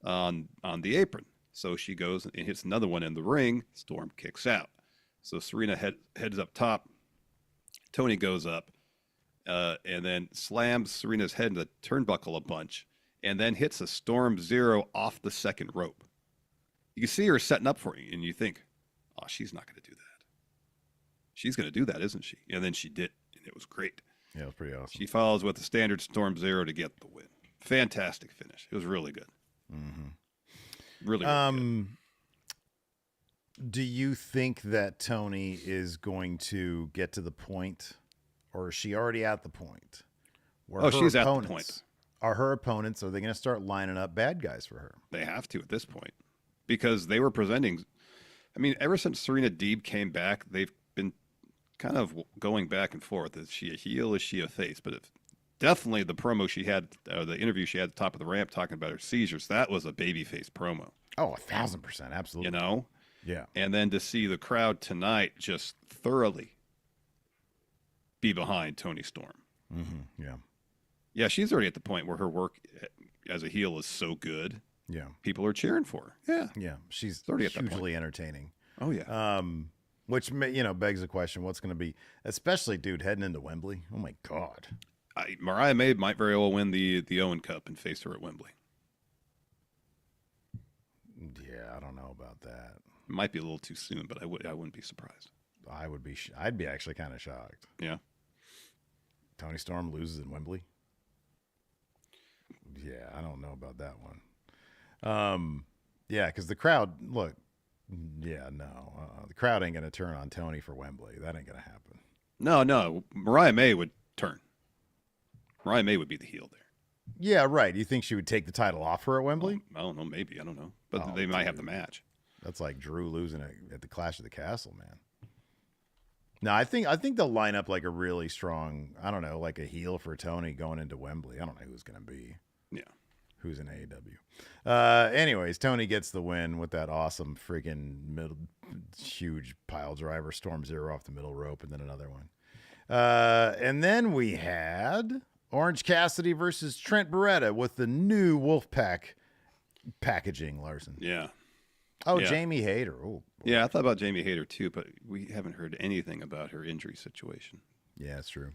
on the apron. So she goes and hits another one in the ring. Storm kicks out. So Serena heads up top. Tony goes up and then slams Serena's head into the turnbuckle a bunch, and then hits a Storm Zero off the second rope. You can see her setting up for you, and you think, oh, she's not going to do that. She's going to do that, isn't she? And then she did, and it was great. Yeah, it was pretty awesome. She follows with the standard Storm Zero to get the win. Fantastic finish. It was really good. Really, really good. Do you think that Tony is going to get to the point, or is she already at the point, where she's at the point. Are her opponents, are they going to start lining up bad guys for her? They have to at this point because they were presenting. I mean, ever since Serena Deeb came back, they've been kind of going back and forth. Is she a heel? Is she a face? But definitely the promo she had, the interview she had at the top of the ramp talking about her seizures, that was a babyface promo. Oh, 1,000%. Absolutely. You know? Yeah. And then to see the crowd tonight just thoroughly be behind Toni Storm. Yeah. Yeah, she's already at the point where her work as a heel is so good. Yeah. People are cheering for her. Yeah. Yeah. She's already at that hugely point. entertaining. Oh, yeah. Which, begs the question, what's going to be, especially, dude, heading into Wembley. Oh, my God. Mariah May might very well win the Owen Cup and face her at Wembley. Yeah, I don't know about that. It might be a little too soon, but I wouldn't be surprised. I'd be actually kind of shocked. Yeah. Toni Storm loses in Wembley. Yeah, I don't know about that one. Yeah, because the crowd, look, yeah, no, the crowd ain't gonna turn on Tony for Wembley. That ain't gonna happen. No, Mariah May would turn. Mariah May would be the heel there. Yeah, right. You think she would take the title off her at Wembley? I don't know, maybe, I don't know, but they might have the match. That's like Drew losing at the Clash of the Castle, man. No, I think they'll line up like a really strong, I don't know, like a heel for Tony going into Wembley. I don't know who's gonna be. Yeah. Who's in AEW. Anyways, Tony gets the win with that awesome freaking huge pile driver, Storm Zero off the middle rope, and then another one. And then we had Orange Cassidy versus Trent Beretta with the new Wolfpack packaging, Larson. Yeah. Oh, Yeah. Jamie Hayter. Oh, boy. Yeah, I thought about Jamie Hayter too, but we haven't heard anything about her injury situation. Yeah, it's true.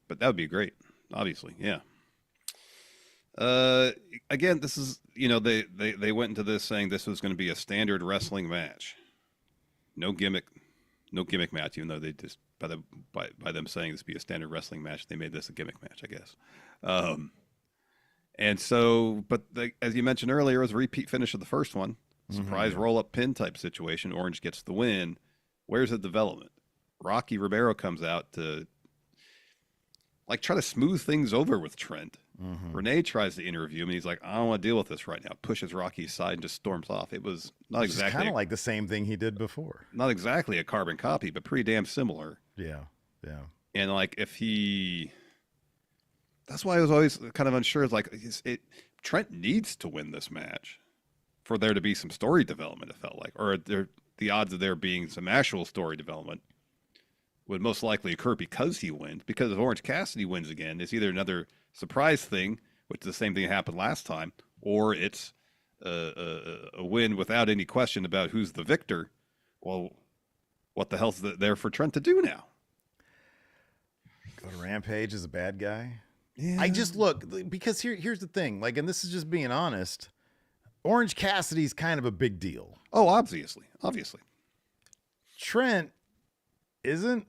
But that would be great, obviously. Yeah. Again, this is, they went into this saying this was going to be a standard wrestling match. No gimmick match, even though they just by them saying this be a standard wrestling match, they made this a gimmick match, I guess. And so, but as you mentioned earlier, it was a repeat finish of the first one. Surprise roll-up pin type situation. Orange gets the win. Where's the development? Rocky Romero comes out to try to smooth things over with Trent. Renee tries to interview him, and he's like, I don't want to deal with this right now. Pushes Rocky's aside and just storms off. It was not exactly kind of like the same thing he did before. Not exactly a carbon copy, but pretty damn similar. Yeah, yeah. And if he That's why I was always kind of unsure. It's like Trent needs to win this match for there to be some story development. It felt like, or the odds of there being some actual story development would most likely occur because he wins. Because if Orange Cassidy wins again, it's either another surprise thing, which is the same thing that happened last time, or it's a win without any question about who's the victor. Well, what the hell's there for Trent to do now? Go to Rampage as a bad guy. Yeah. I just look because here's the thing. Like, and this is just being honest. Orange Cassidy's kind of a big deal. Oh, obviously. Trent isn't,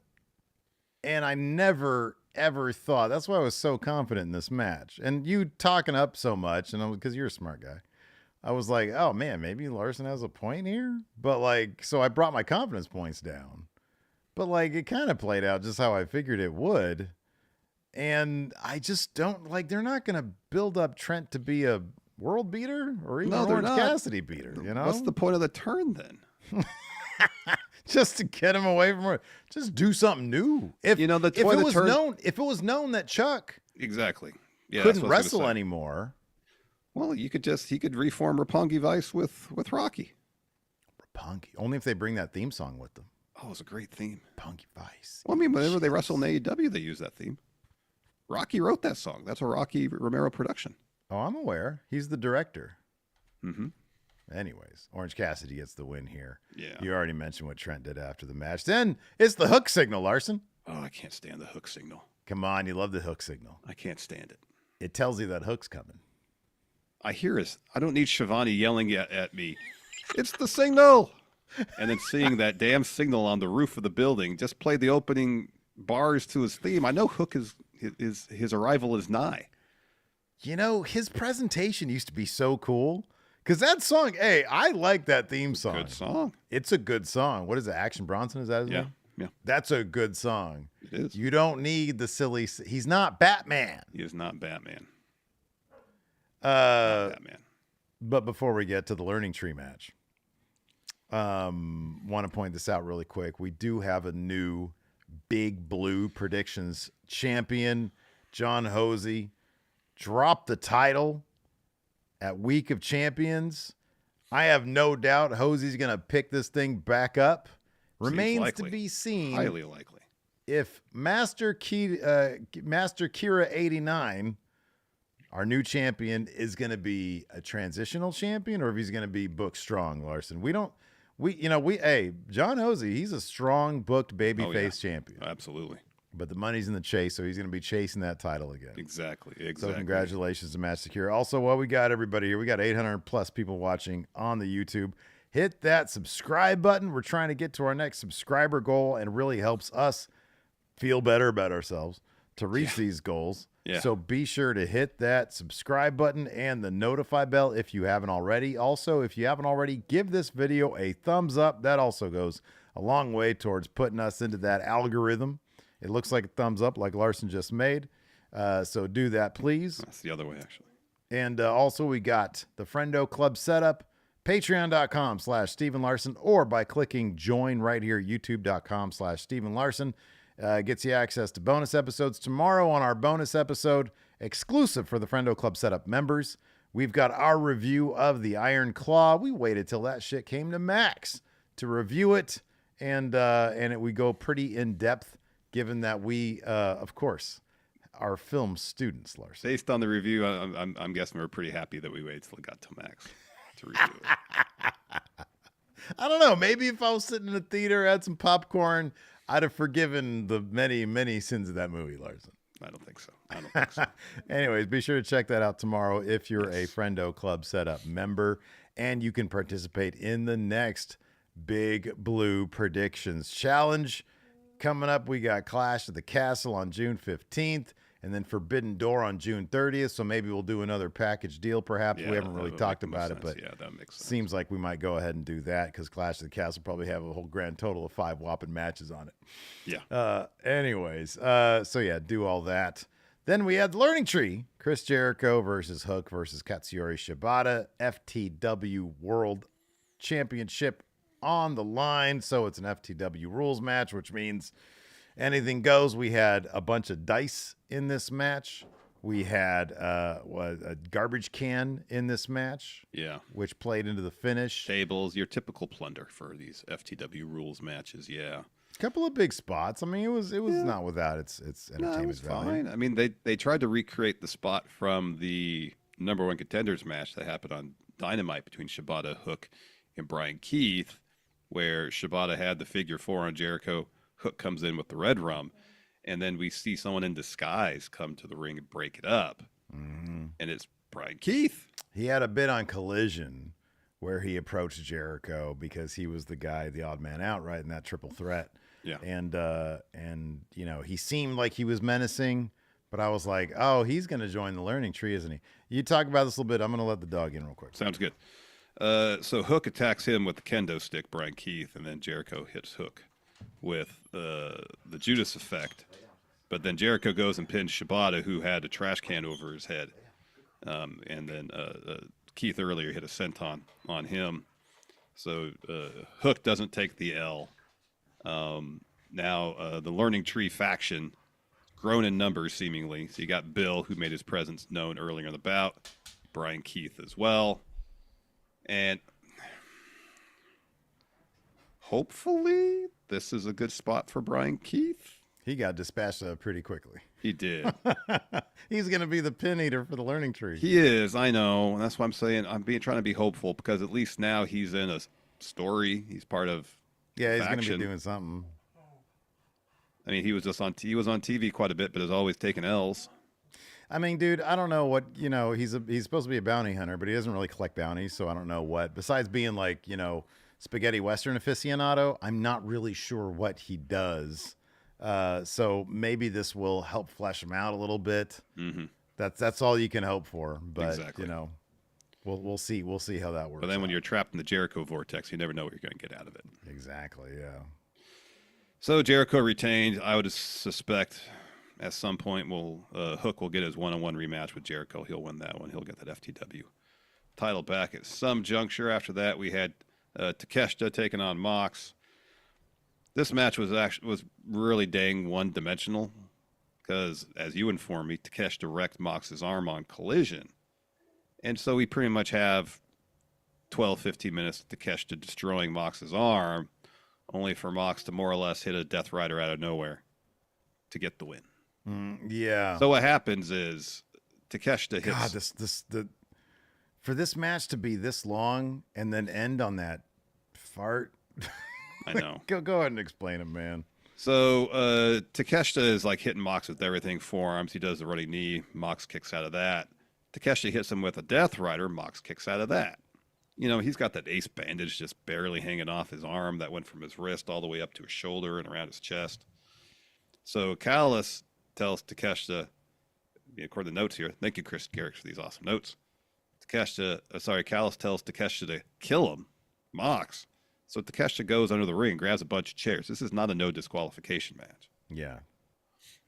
and I never ever thought. That's why I was so confident in this match. And you talking up so much, and because you're a smart guy, I was like, oh man, maybe Larson has a point here. But like, so I brought my confidence points down. But like, it kind of played out just how I figured it would. And I just don't like. They're not going to build up Trent to be a world beater or even Orange Cassidy beater. You know, what's the point of the turn then? Just to get him away from her. Just do something new. If it was known that Chuck exactly couldn't wrestle anymore. Well, he could reform Roppongi Vice with Rocky. Roppongi, only if they bring that theme song with them. Oh, it's a great theme. Roppongi Vice. Well, I mean, whenever they wrestle in AEW, they use that theme. Rocky wrote that song. That's a Rocky Romero production. Oh, I'm aware. He's the director. Mm-hmm. Anyways, Orange Cassidy gets the win here. Yeah. You already mentioned what Trent did after the match. Then it's the hook signal, Larson. Oh, I can't stand the hook signal. Come on, you love the hook signal. I can't stand it. It tells you that hook's coming. I hear it. I don't need Shivani yelling at me. It's the signal. And then seeing that damn signal on the roof of the building, just play the opening bars to his theme. I know Hook his arrival is nigh. You know, his presentation used to be so cool. Because that song, hey, I like that theme song. Good song. It's a good song. What is it? Action Bronson? Is that his name? Yeah. That's a good song. It is. You don't need the silly. He's not Batman. He is not Batman. Not Batman. But before we get to the Learning Tree match, want to point this out really quick. We do have a new Big Blue Predictions champion, John Hosey, dropped the title at Week of Champions. I have no doubt Hosey's going to pick this thing back up. Remains to be seen. Highly likely. If Master Kira 89, our new champion, is going to be a transitional champion or if he's going to be booked strong, Larson. John Hosey, he's a strong booked babyface champion. Absolutely. But the money's in the chase, so he's going to be chasing that title again. Exactly. So congratulations to Master Kira. Also, what we got everybody here, we got 800 plus people watching on the YouTube. Hit that subscribe button. We're trying to get to our next subscriber goal, and it really helps us feel better about ourselves to reach these goals. Yeah. So be sure to hit that subscribe button and the notify bell if you haven't already. Also, if you haven't already, give this video a thumbs up. That also goes a long way towards putting us into that algorithm. It looks like a thumbs up like Larson just made. So do that, please. That's the other way, actually. And also we got the Friendo Club setup, patreon.com/Stephen Larson, or by clicking join right here, youtube.com/Stephen Larson. Gets you access to bonus episodes. Tomorrow on our bonus episode, exclusive for the Friendo Club setup members, we've got our review of the Iron Claw. We waited till that shit came to Max to review it, and we go pretty in depth, given that we, of course, are film students, Larson. Based on the review, I'm guessing we're pretty happy that we waited till it got to Max to review it. I don't know. Maybe if I was sitting in a theater, had some popcorn, I'd have forgiven the many, many sins of that movie, Larson. I don't think so. Anyways, be sure to check that out tomorrow if you're a Friendo Club setup member, and you can participate in the next Big Blue Predictions Challenge. Coming up, we got Clash of the Castle on June 15th, and then Forbidden Door on June 30th. So maybe we'll do another package deal, perhaps. We haven't really talked about it, but that makes sense. Seems like we might go ahead and do that because Clash of the Castle probably have a whole grand total of 5 whopping matches on it. Yeah. So yeah, do all that. Then we had the Learning Tree, Chris Jericho versus Hook versus Katsuyori Shibata, FTW World Championship on the line. So it's an FTW rules match, which means anything goes. We had a bunch of dice in this match, We had a garbage can in this match, Yeah. which played into the finish. Tables, your typical plunder for these FTW rules matches. Yeah. A couple of big spots. I mean, it was not without its No, entertainment it was value. fine. I mean, they tried to recreate the spot from the number one contenders match that happened on Dynamite between Shibata, Hook, and Brian Keith, where Shibata had the figure 4 on Jericho. Hook comes in with the red rum, and then we see someone in disguise come to the ring and break it up. Mm-hmm. And it's Brian Keith. He had a bit on Collision where he approached Jericho because he was the guy, the odd man out, right, in that triple threat. Yeah. And you know, he seemed like he was menacing, but I was like, oh, he's going to join the learning tree, isn't he? You talk about this a little bit. I'm going to let the dog in real quick. Sounds good. So Hook attacks him with the kendo stick, Brian Keith, and then Jericho hits Hook with the Judas effect. But then Jericho goes and pins Shibata, who had a trash can over his head. And then Keith earlier hit a senton on him. So Hook doesn't take the L. Now the Learning Tree faction, grown in numbers seemingly. So you got Bill, who made his presence known earlier in the bout. Brian Keith as well. And hopefully this is a good spot for Brian Keith. He got dispatched pretty quickly. He did. He's going to be the pin eater for the learning tree. He is, I know. And that's why I'm saying trying to be hopeful, because at least now he's in a story. He's part of Yeah, he's going faction. to be doing something. I mean, he was on TV quite a bit, but has always taken L's. I mean, dude, I don't know what, you know, he's supposed to be a bounty hunter, but he doesn't really collect bounties, so I don't know what. Besides being like, you know, spaghetti western aficionado, I'm not really sure what he does. So maybe this will help flesh him out a little bit. Mm-hmm. That's all you can hope for. But Exactly. you know, we'll see how that works. But then when out. you're trapped in the Jericho vortex, you never know what you're going to get out of it. Exactly, yeah. So Jericho retained. I would suspect at some point Hook will get his one-on-one rematch with Jericho. He'll win that one. He'll get that FTW title back at some juncture. After that, we had Takeshita taking on Mox. This match was really dang one-dimensional because, as you informed me, Takeshita wrecked Mox's arm on Collision. And so we pretty much have 12, 15 minutes of Takeshita destroying Mox's arm, only for Mox to more or less hit a Death Rider out of nowhere to get the win. Yeah. So what happens is Takeshita hits... God, for this match to be this long and then end on that fart... I know. Go ahead and explain it, man. So Takeshita is like hitting Mox with everything, forearms. He does the running knee. Mox kicks out of that. Takeshita hits him with a Death Rider. Mox kicks out of that. You know, he's got that ace bandage just barely hanging off his arm that went from his wrist all the way up to his shoulder and around his chest. So Callis tells Takeshita, according to the notes here, thank you, Chris Garrix, for these awesome notes. Callis tells Takeshita to kill him, Mox. So Takeshita goes under the ring, grabs a bunch of chairs. This is not a no disqualification match. Yeah.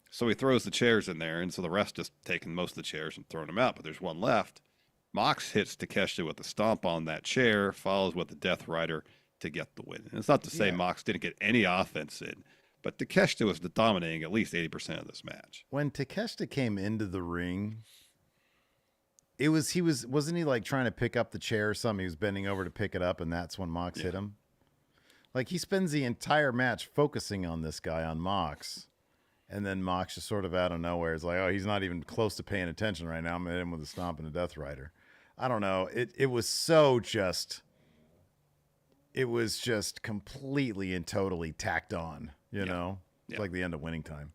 So he throws the chairs in there, and so the rest just taking most of the chairs and throwing them out, but there's one left. Mox hits Takeshita with a stomp on that chair, follows with the Death Rider to get the win. And it's not to say Mox didn't get any offense in, but Takeshita was dominating at least 80% of this match. When Takeshita came into the ring, wasn't he like trying to pick up the chair or something? He was bending over to pick it up, and that's when Mox hit him. Like, he spends the entire match focusing on this guy, on Mox, and then Mox just sort of out of nowhere is like, oh, he's not even close to paying attention right now. I'm hitting him with a stomp and a Death Rider. I don't know. It was so just, it was just completely and totally tacked on, you know? It's like the end of Winning Time.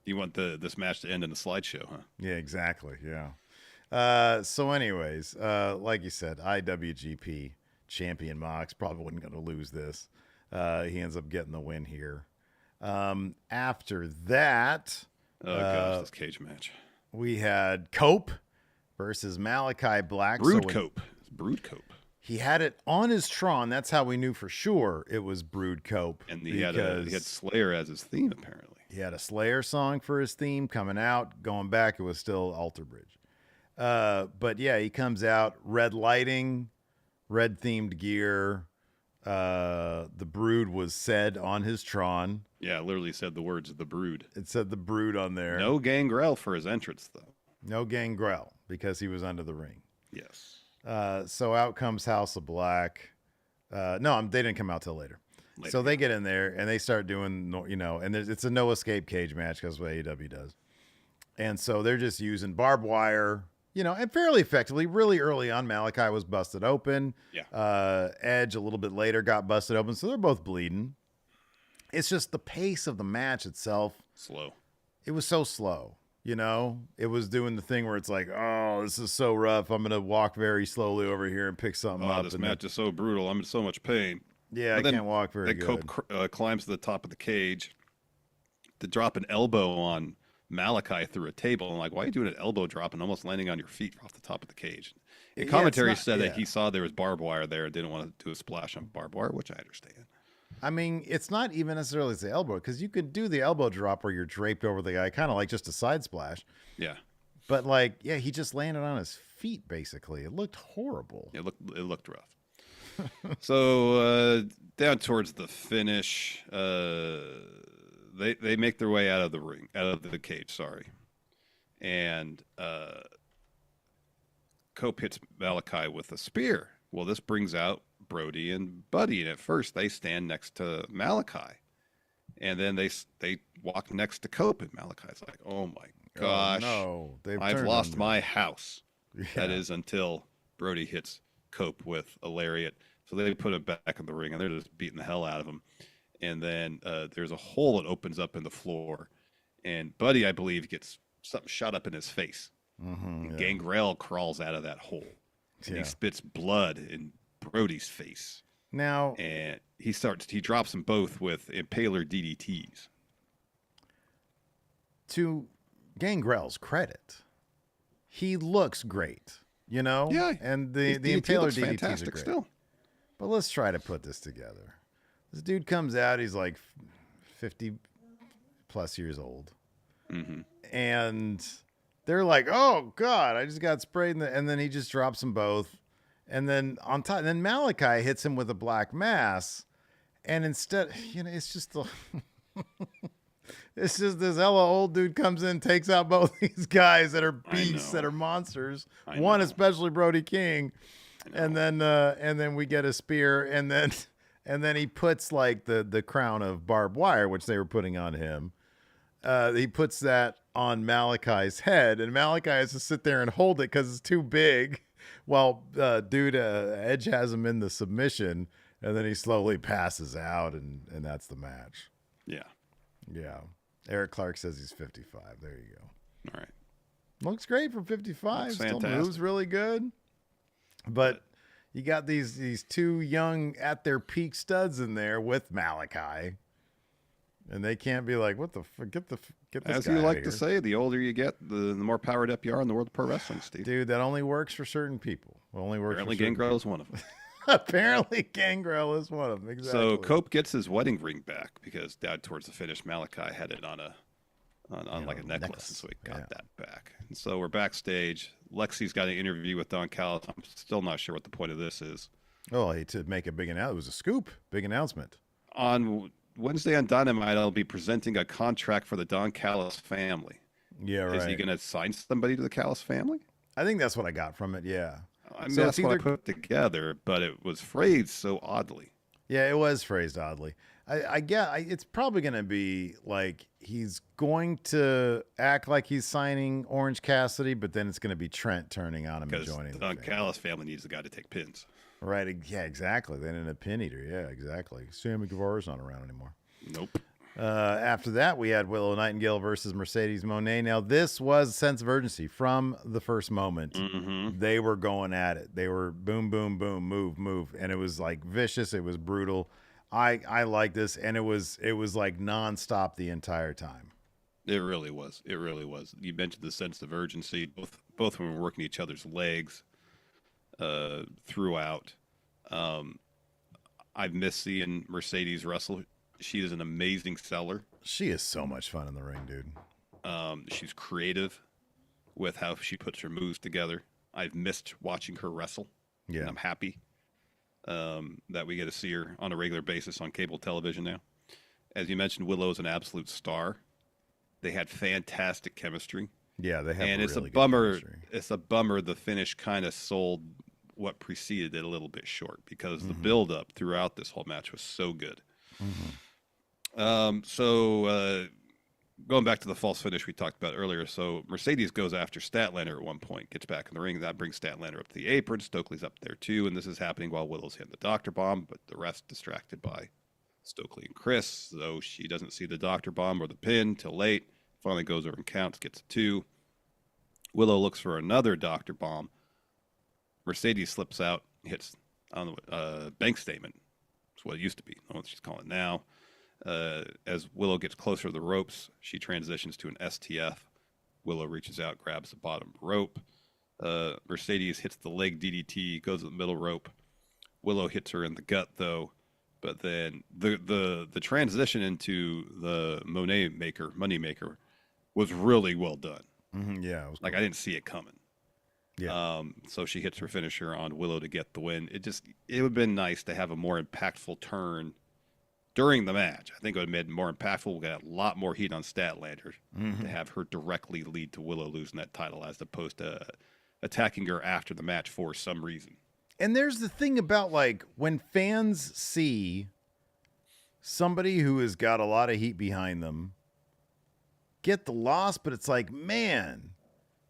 You want this match to end in a slideshow, huh? Yeah, exactly. Yeah. So anyways, like you said, IWGP champion Mox probably wasn't going to lose this. He ends up getting the win here. After that, Oh gosh, this cage match. we had Cope versus Malachi Black. Brood Cope. It's Brood Cope. He had it on his Tron. That's how we knew for sure it was Brood Cope. And he had Slayer as his theme, apparently. He had a Slayer song for his theme coming out. Going back, it was still Alter Bridge. But yeah, he comes out, red lighting, red themed gear, The Brood was said on his Tron. Yeah, literally said the words "the Brood." It said the Brood on there. No Gangrel for his entrance, though. No Gangrel because he was under the ring. Yes. So out comes House of Black. No, they didn't come out till later. So they get in there and they start doing, and it's a no escape cage match because what AEW does. And so they're just using barbed wire, and fairly effectively. Really early on, Malachi was busted open. Yeah. Edge a little bit later got busted open. So they're both bleeding. It's just the pace of the match itself. Slow. It was so slow. It was doing the thing where it's like, oh, this is so rough. I'm going to walk very slowly over here and pick something up. This match is so brutal. I'm in so much pain. Yeah, I can't walk very good. Cope climbs to the top of the cage to drop an elbow on Malachi through a table. I'm like, why are you doing an elbow drop and almost landing on your feet off the top of the cage? The commentary said that he saw there was barbed wire there and didn't want to do a splash on barbed wire, which I understand. I mean, it's not even necessarily the elbow, because you could do the elbow drop where you're draped over the guy, kind of like just a side splash. Yeah. But he just landed on his feet, basically. It looked horrible. It looked rough. So down towards the finish, they make their way out of the cage, sorry. And Cope hits Malachi with a spear. Well, this brings out Brody and Buddy, and at first they stand next to Malachi, and then they walk next to Cope, and Malachi's like, "Oh my gosh, I've lost my house." Yeah. That is until Brody hits Cope with a lariat, so they put him back in the ring, and they're just beating the hell out of him. And then there's a hole that opens up in the floor, and Buddy, I believe, gets something shot up in his face. And Gangrel crawls out of that hole, and he spits blood in Brody's face. Now, and he drops them both with impaler DDTs. To Gangrel's credit, he looks great, Yeah, and the impaler DDTs fantastic are great. Still. But let's try to put this together. This dude comes out, he's like 50 plus years old, and they're like, "Oh God, I just got sprayed," and then he just drops them both. And then on top, then Malachi hits him with a black mass, and instead, it's just it's just this hella old dude comes in, takes out both these guys that are beasts, that are monsters. One especially Brody King, and then we get a spear, and then he puts like the crown of barbed wire, which they were putting on him. He puts that on Malachi's head, and Malachi has to sit there and hold it because it's too big. Well, Edge has him in the submission, and then he slowly passes out, and that's the match. Yeah. Yeah. Eric Clark says he's 55. There you go. All right. Looks great for 55. Still fantastic. Moves really good. But you got these two young, at their peak studs in there with Malachi. And they can't be like, what the fuck? Get this As guy you like out to here. say, the older you get, the more powered up you are in the world of pro wrestling, Steve. Dude, that only works for certain people. Apparently Gangrel is one of them. Apparently Gangrel is one of them. Exactly. So Cope gets his wedding ring back because down towards the finish, Malachi had it on like a necklace, and so he got that back. And so we're backstage. Lexi's got an interview with Don Callis. I'm still not sure what the point of this is. Oh, to make a big announcement. It was a scoop. Big announcement. On Wednesday on Dynamite, I'll be presenting a contract for the Don Callis family. Yeah, right. Is he going to sign somebody to the Callis family? I think that's what I got from it, yeah. I mean, so that's what I put together, but it was phrased so oddly. Yeah, it was phrased oddly. I get it's probably going to be like he's going to act like he's signing Orange Cassidy, but then it's going to be Trent turning on him and joining the Don Callis family needs a guy to take pins. Right. Yeah, exactly. They need a pin eater. Yeah, exactly. Sammy Guevara's not around anymore. Nope. After that, we had Willow Nightingale versus Mercedes Moné. Now, this was a sense of urgency from the first moment. Mm-hmm. They were going at it. They were boom, boom, boom, move, move. And it was like vicious. It was brutal. I like this. And it was like nonstop the entire time. It really was. It really was. You mentioned the sense of urgency. Both of them were working each other's legs throughout. I've missed seeing Mercedes wrestle. She is an amazing seller. She is so much fun in the ring, dude. She's creative with how she puts her moves together. I've missed watching her wrestle. Yeah. And I'm happy. that we get to see her on a regular basis on cable television now. As you mentioned, Willow is an absolute star. They had fantastic chemistry. Yeah, they have And it's a really good bummer. chemistry. It's a bummer. The finish kind of sold what preceded it a little bit short because the Mm-hmm. build up throughout this whole match was so good. Mm-hmm. Going back to the false finish we talked about earlier. So Mercedes goes after Statlander at one point, gets back in the ring. That brings Statlander up to the apron. Stokely's up there too, and this is happening while Willow's hitting the Doctor Bomb, but the rest distracted by Stokely and Chris. So she doesn't see the Doctor Bomb or the pin till late. Finally goes over and counts, gets a 2. Willow looks for another Doctor Bomb. Mercedes slips out, hits on the bank statement. That's what it used to be. I don't know what she's calling it now. As Willow gets closer to the ropes, she transitions to an STF. Willow reaches out, grabs the bottom rope. Mercedes hits the leg DDT, goes to the middle rope. Willow hits her in the gut, though. But then the transition into the money maker was really well done. Mm-hmm. Yeah, it was Like cool. I didn't see it coming. Yeah. So she hits her finisher on Willow to get the win. It would have been nice to have a more impactful turn during the match. I think it would have made it more impactful. We got a lot more heat on Statlander Mm-hmm. to have her directly lead to Willow losing that title as opposed to attacking her after the match for some reason. And there's the thing about like when fans see somebody who has got a lot of heat behind them get the loss, but it's like, man,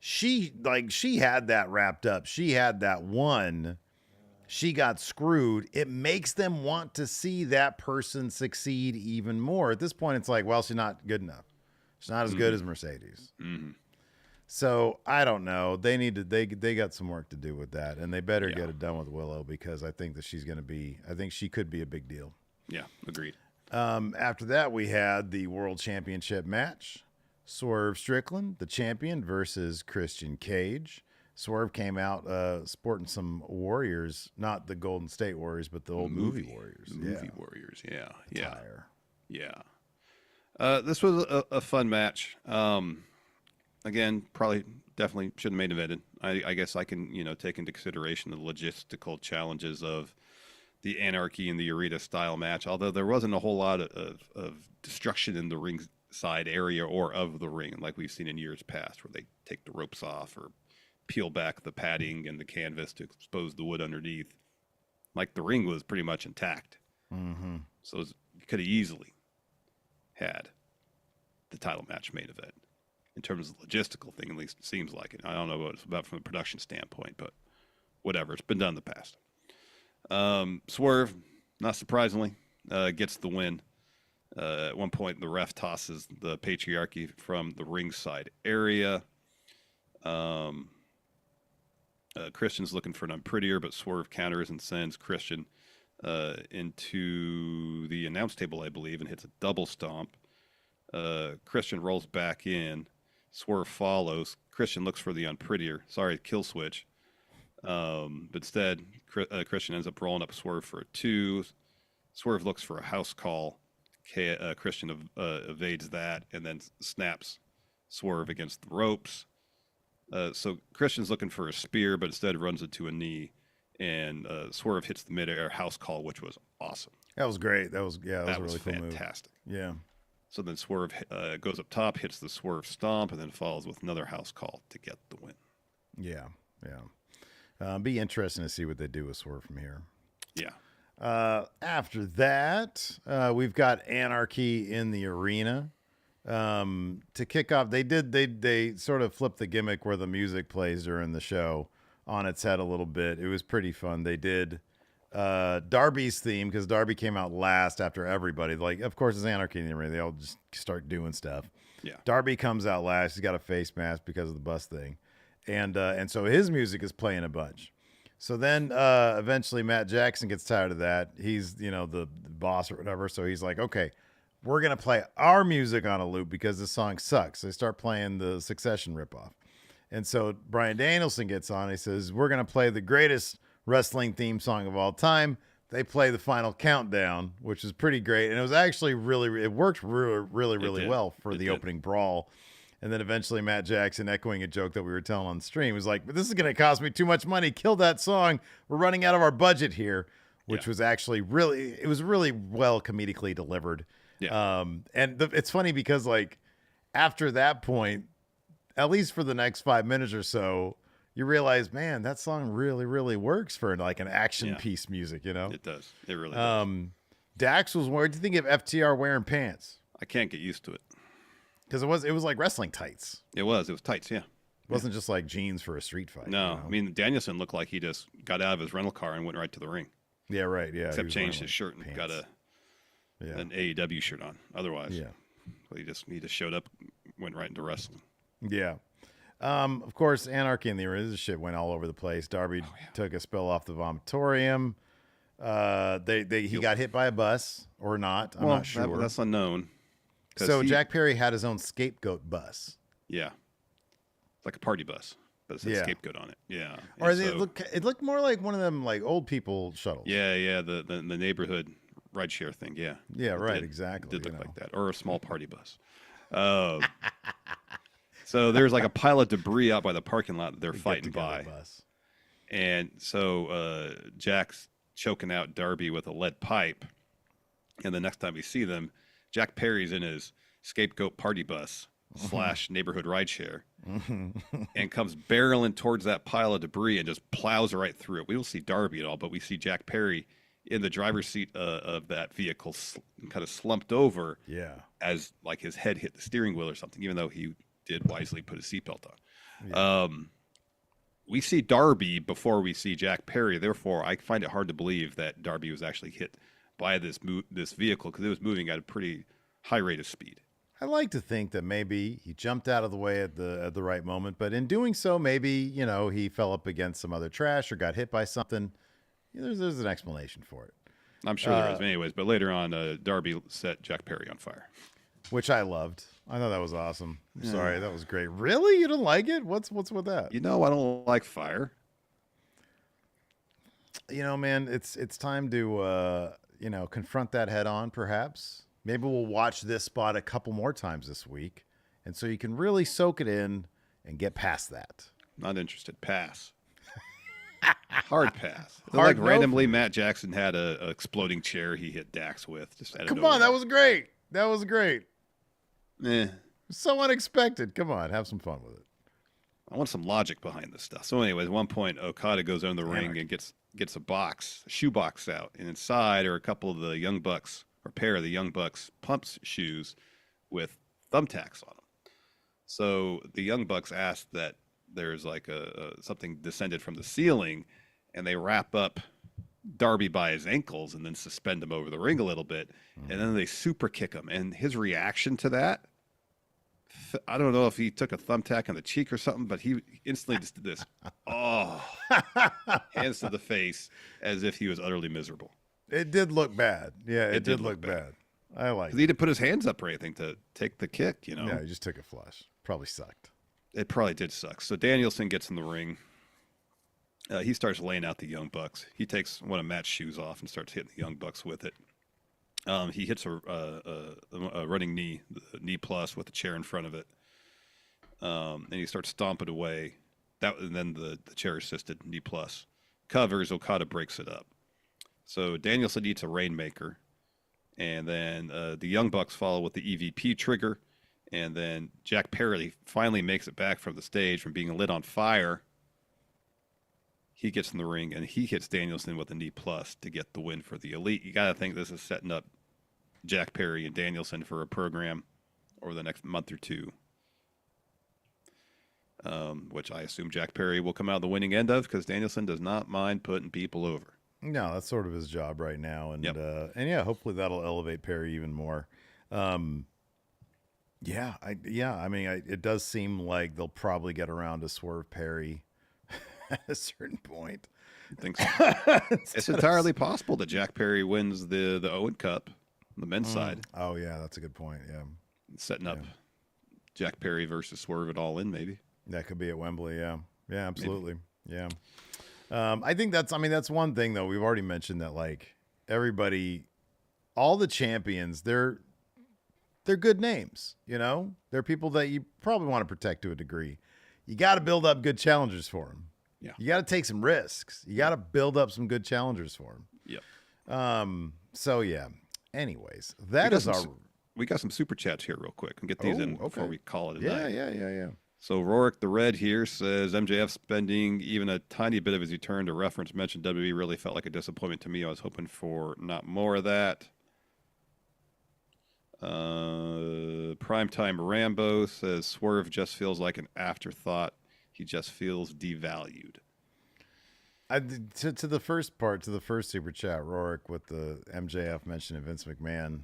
she had that wrapped up. She had that won. She got screwed. It makes them want to see that person succeed even more. At this point, it's like, well, she's not good enough. She's not as good as Mercedes. Mm-hmm. So I don't know. They need to. They got some work to do with that, and they better Yeah. get it done with Willow because I think that she's going to be. I think she could be a big deal. Yeah, agreed. After that, we had the World Championship match. Swerve Strickland, the champion, versus Christian Cage. Swerve came out sporting some Warriors, not the Golden State Warriors, but the old movie Warriors. Movie Warriors, yeah. Attire. Yeah. This was a fun match. Again, probably definitely should have main evented. I guess I can, take into consideration the logistical challenges of the Anarchy and the Arita style match, although there wasn't a whole lot of destruction in the ringside area or of the ring, like we've seen in years past, where they take the ropes off or peel back the padding and the canvas to expose the wood underneath. Like the ring was pretty much intact. Mm-hmm. So you could have easily had the title match main event. In terms of the logistical thing, at least it seems like it. I don't know what it's about from a production standpoint, but whatever. It's been done in the past. Swerve, not surprisingly, gets the win. At one point, the ref tosses the Patriarchy from the ringside area. Christian's looking for an unprettier, but Swerve counters and sends Christian into the announce table, I believe, and hits a double stomp. Christian rolls back in. Swerve follows. Christian looks for the unprettier. Sorry, kill switch. But instead, Christian ends up rolling up Swerve for a 2. Swerve looks for a house call. Christian evades that and then snaps Swerve against the ropes. So Christian's looking for a spear, but instead runs into a knee. And Swerve hits the midair house call, which was awesome. That was great. That was a really cool fantastic. move. Yeah. So then Swerve goes up top, hits the Swerve stomp, and then follows with another house call to get the win. Yeah. Be interesting to see what they do with Swerve from here. Yeah. After that, we've got Anarchy in the arena. To kick off, they sort of flipped the gimmick where the music plays during the show on its head a little bit. It was pretty fun. They did Darby's theme because Darby came out last after everybody. Like, of course, it's Anarchy in the arena. They all just start doing stuff. Yeah. Darby comes out last. He's got a face mask because of the bus thing, and so his music is playing a bunch. So then eventually Matt Jackson gets tired of that. He's the boss or whatever. So he's like, okay, we're gonna play our music on a loop because this song sucks. They start playing the Succession ripoff, and so Bryan Danielson gets on. He says, we're gonna play the greatest wrestling theme song of all time. They play the final countdown, which is pretty great. And it was actually it worked really well for the opening brawl. And then eventually Matt Jackson, echoing a joke that we were telling on the stream, was like, but this is going to cost me too much money. Kill that song. We're running out of our budget here. which was actually really well comedically delivered. Yeah. And it's funny because like after that point, at least for the next 5 minutes or so, you realize, man, that song really, really works for like an action piece music, you know? It does. It really does. Dax was, what did you think of FTR wearing pants? I can't get used to it. Because it was like wrestling tights. It was tights, yeah. It wasn't just like jeans for a street fight. No, you know? I mean, Danielson looked like he just got out of his rental car and went right to the ring. Yeah, right, yeah. Except changed his shirt and got an AEW shirt on. Otherwise, he just showed up, went right into wrestling. Yeah. Of course, Anarchy in the Arena, this shit went all over the place. Darby took a spill off the vomitorium. He got hit by a bus or not. I'm not sure. That's unknown. So Jack Perry had his own scapegoat bus. Yeah. It's like a party bus, but it said scapegoat on it. Yeah. Or it looked more like one of them like old people shuttles. Yeah. The neighborhood rideshare thing. Yeah. Yeah, right. Exactly. It did look like that. Or a small party bus. So there's like a pile of debris out by the parking lot that they're fighting by. Bus. And so Jack's choking out Darby with a lead pipe. And the next time we see them, Jack Perry's in his scapegoat party bus / neighborhood rideshare and comes barreling towards that pile of debris and just plows right through it. We don't see Darby at all, but we see Jack Perry in the driver's seat of that vehicle kind of slumped over as like his head hit the steering wheel or something, even though he did wisely put his seatbelt on. Yeah. We see Darby before we see Jack Perry. Therefore, I find it hard to believe that Darby was actually hit by this vehicle because it was moving at a pretty high rate of speed. I like to think that maybe he jumped out of the way at the right moment, but in doing so, maybe he fell up against some other trash or got hit by something. There's an explanation for it. I'm sure there is, anyways. But later on, Darby set Jack Perry on fire, which I loved. I thought that was awesome. I'm sorry, that was great. Really, you didn't like it? What's with that? I don't like fire. Man, it's time to confront that head on. Perhaps. Maybe we'll watch this spot a couple more times this week. And so you can really soak it in and get past that. Not interested. Pass. Hard pass. Hard randomly, Matt Jackson had a exploding chair he hit Dax with. Come on, that was great. That was great. Eh. So unexpected. Come on, have some fun with it. I want some logic behind this stuff. So anyways, at one point, Okada goes under the ring and gets a shoe box out. And inside are a couple of the Young Bucks, or a pair of the Young Bucks pumps shoes with thumbtacks on them. So the Young Bucks ask that there's like something descended from the ceiling, and they wrap up Darby by his ankles and then suspend him over the ring a little bit, and then they super kick him. And his reaction to that, I don't know if he took a thumbtack on the cheek or something, but he instantly just did this. Hands to the face as if he was utterly miserable. It did look bad. Yeah, it did look bad. I like it. He didn't put his hands up or anything to take the kick, Yeah, he just took a flush. Probably sucked. It probably did suck. So Danielson gets in the ring. He starts laying out the Young Bucks. He takes one of Matt's shoes off and starts hitting the Young Bucks with it. He hits a running knee, the knee plus with the chair in front of it. And he starts stomping away. And then the chair assisted knee plus covers. Okada breaks it up. So Danielson eats a Rainmaker. And then the Young Bucks follow with the EVP trigger. And then Jack Perry finally makes it back from the stage from being lit on fire. He gets in the ring and he hits Danielson with a knee plus to get the win for the Elite. You got to think this is setting up Jack Perry and Danielson for a program over the next month or two, which I assume Jack Perry will come out the winning end of because Danielson does not mind putting people over. No, that's sort of his job right now. And hopefully that'll elevate Perry even more. It does seem like they'll probably get around to Swerve Perry at a certain point. I think so. It's entirely possible that Jack Perry wins the Owen Cup on the men's side. Oh, yeah, that's a good point. Yeah. Setting up Jack Perry versus Swerve at All In, maybe. That could be at Wembley, yeah. Yeah, absolutely. Maybe. Yeah. I think that's one thing, though. We've already mentioned that, like, everybody, all the champions, they're good names, They're people that you probably want to protect to a degree. You got to build up good challengers for them. Yeah. You got to take some risks. You got to build up some good challengers for them. Yep. So yeah. Anyways, We that got is some our. we got some super chats here real quick and get these in before Okay. we call it a Yeah, night. yeah. So Rorik the Red here says MJF spending even a tiny bit of his return to reference mentioned WWE really felt like a disappointment to me. I was hoping for not more of that. Primetime Rambo says Swerve just feels like an afterthought. He just feels devalued. To the first part, to the first super chat, Rorik with the MJF mention of Vince McMahon.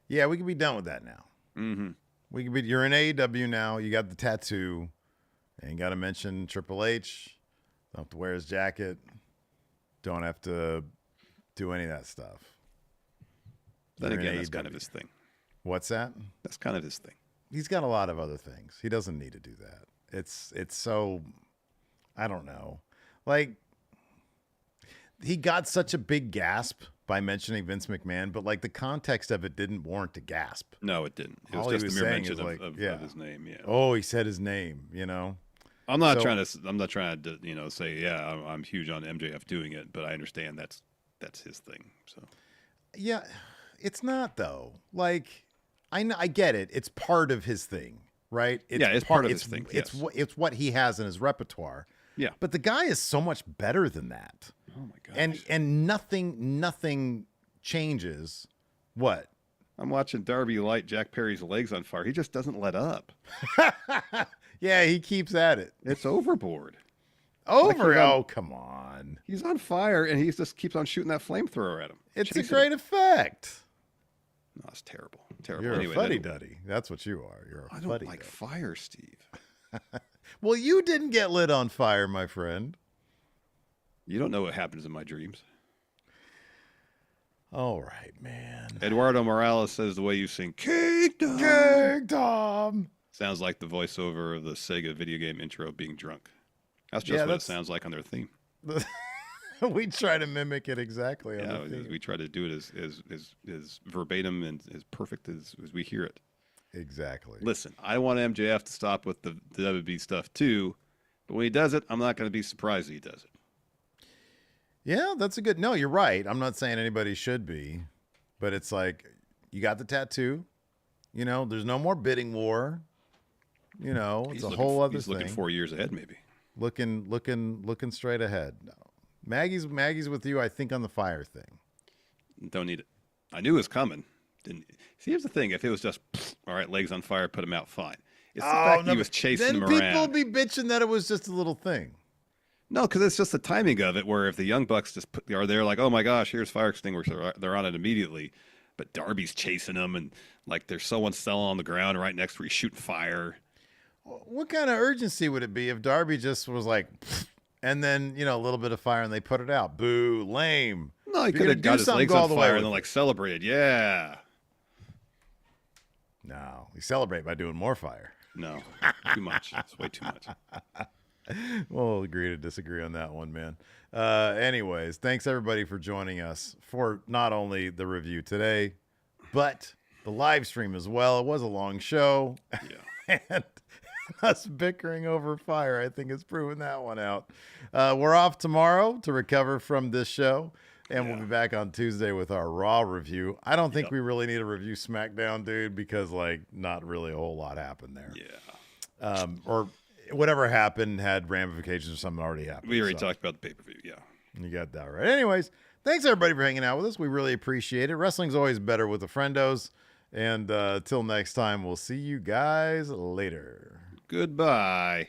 Yeah, we can be done with that now. Mm-hmm. We can be. You're in AEW now. You got the tattoo. Ain't got to mention Triple H. Don't have to wear his jacket. Don't have to do any of that stuff. Then You're in again, that's AEW. kind of his thing. What's that? That's kind of his thing. He's got a lot of other things. He doesn't need to do that. It's so, I don't know. Like, he got such a big gasp by mentioning Vince McMahon, but like the context of it didn't warrant a gasp. No, it didn't. It was All he just was a mere saying mention is like, of yeah. his name. Yeah. Oh, he said his name, you know? I'm not So- trying to, say, yeah, I'm huge on MJF doing it, but I understand that's his thing. So Yeah, it's not though. Like, I get it. It's part of his thing, right? It's part of his thing, yes. It's what he has in his repertoire. yeah. But the guy is so much better than that. Oh my gosh. And nothing changes. What? I'm watching Darby light Jack Perry's legs on fire. He just doesn't let up. Yeah, he keeps at it. It's overboard. Over. he's on- Oh, come on. He's on fire and he just keeps on shooting that flamethrower at him. It's a Chasing great him. effect. No, it's terrible. Terrible. You're Anyway, a fuddy-duddy. That's what you are. You're a I don't fuddy-duddy. like fire, Steve. Well, you didn't get lit on fire, my friend. You don't know what happens in my dreams. All right, man. Eduardo Morales says the way you sing Kingdom Kingdom. sounds like the voiceover of the Sega video game intro being drunk. That's just what it that's- sounds like on their theme. We try to mimic it exactly. On Yeah, the theme. we try to do it as verbatim and as perfect as we hear it. Exactly. Listen, I want MJF to stop with the WB stuff too, but when he does it, I'm not going to be surprised he does it. Yeah, that's a good. No, you're right. I'm not saying anybody should be, but it's like you got the tattoo. You know, there's no more bidding war. You know, it's whole other He's thing. looking 4 years ahead, maybe. Looking straight ahead. No. Maggie's with you. I think on the fire thing. Don't need it. I knew it was coming. Didn't. See, here's the thing: if it was just all right, legs on fire, put him out, fine. It's the fact he was chasing then him people around. be bitching that it was just a little thing. No, because it's just the timing of it. Where if the Young Bucks are there, like, oh my gosh, here's fire extinguisher, they're on it immediately. But Darby's chasing them, and like there's someone still on the ground right next where he's shooting fire. What kind of urgency would it be if Darby just was like, and then a little bit of fire and they put it out? Boo, lame. No, he If you're could have gonna do got his something, legs go all on the way fire with and then it. like celebrated. Yeah. No, we celebrate by doing more fire. No, too much. It's way too much. We'll agree to disagree on that one, man. Anyways, thanks everybody for joining us for not only the review today, but the live stream as well. It was a long show. Yeah. And us bickering over fire, I think, has proven that one out. We're off tomorrow to recover from this show, and we'll be back on Tuesday with our Raw review. I don't think we really need to review SmackDown, dude, because not really a whole lot happened there. Yeah. Or whatever happened had ramifications or something already happened. We already talked about the pay-per-view. Yeah. You got that right. Anyways, thanks everybody for hanging out with us. We really appreciate it. Wrestling's always better with the friendos. And till next time, we'll see you guys later. Goodbye.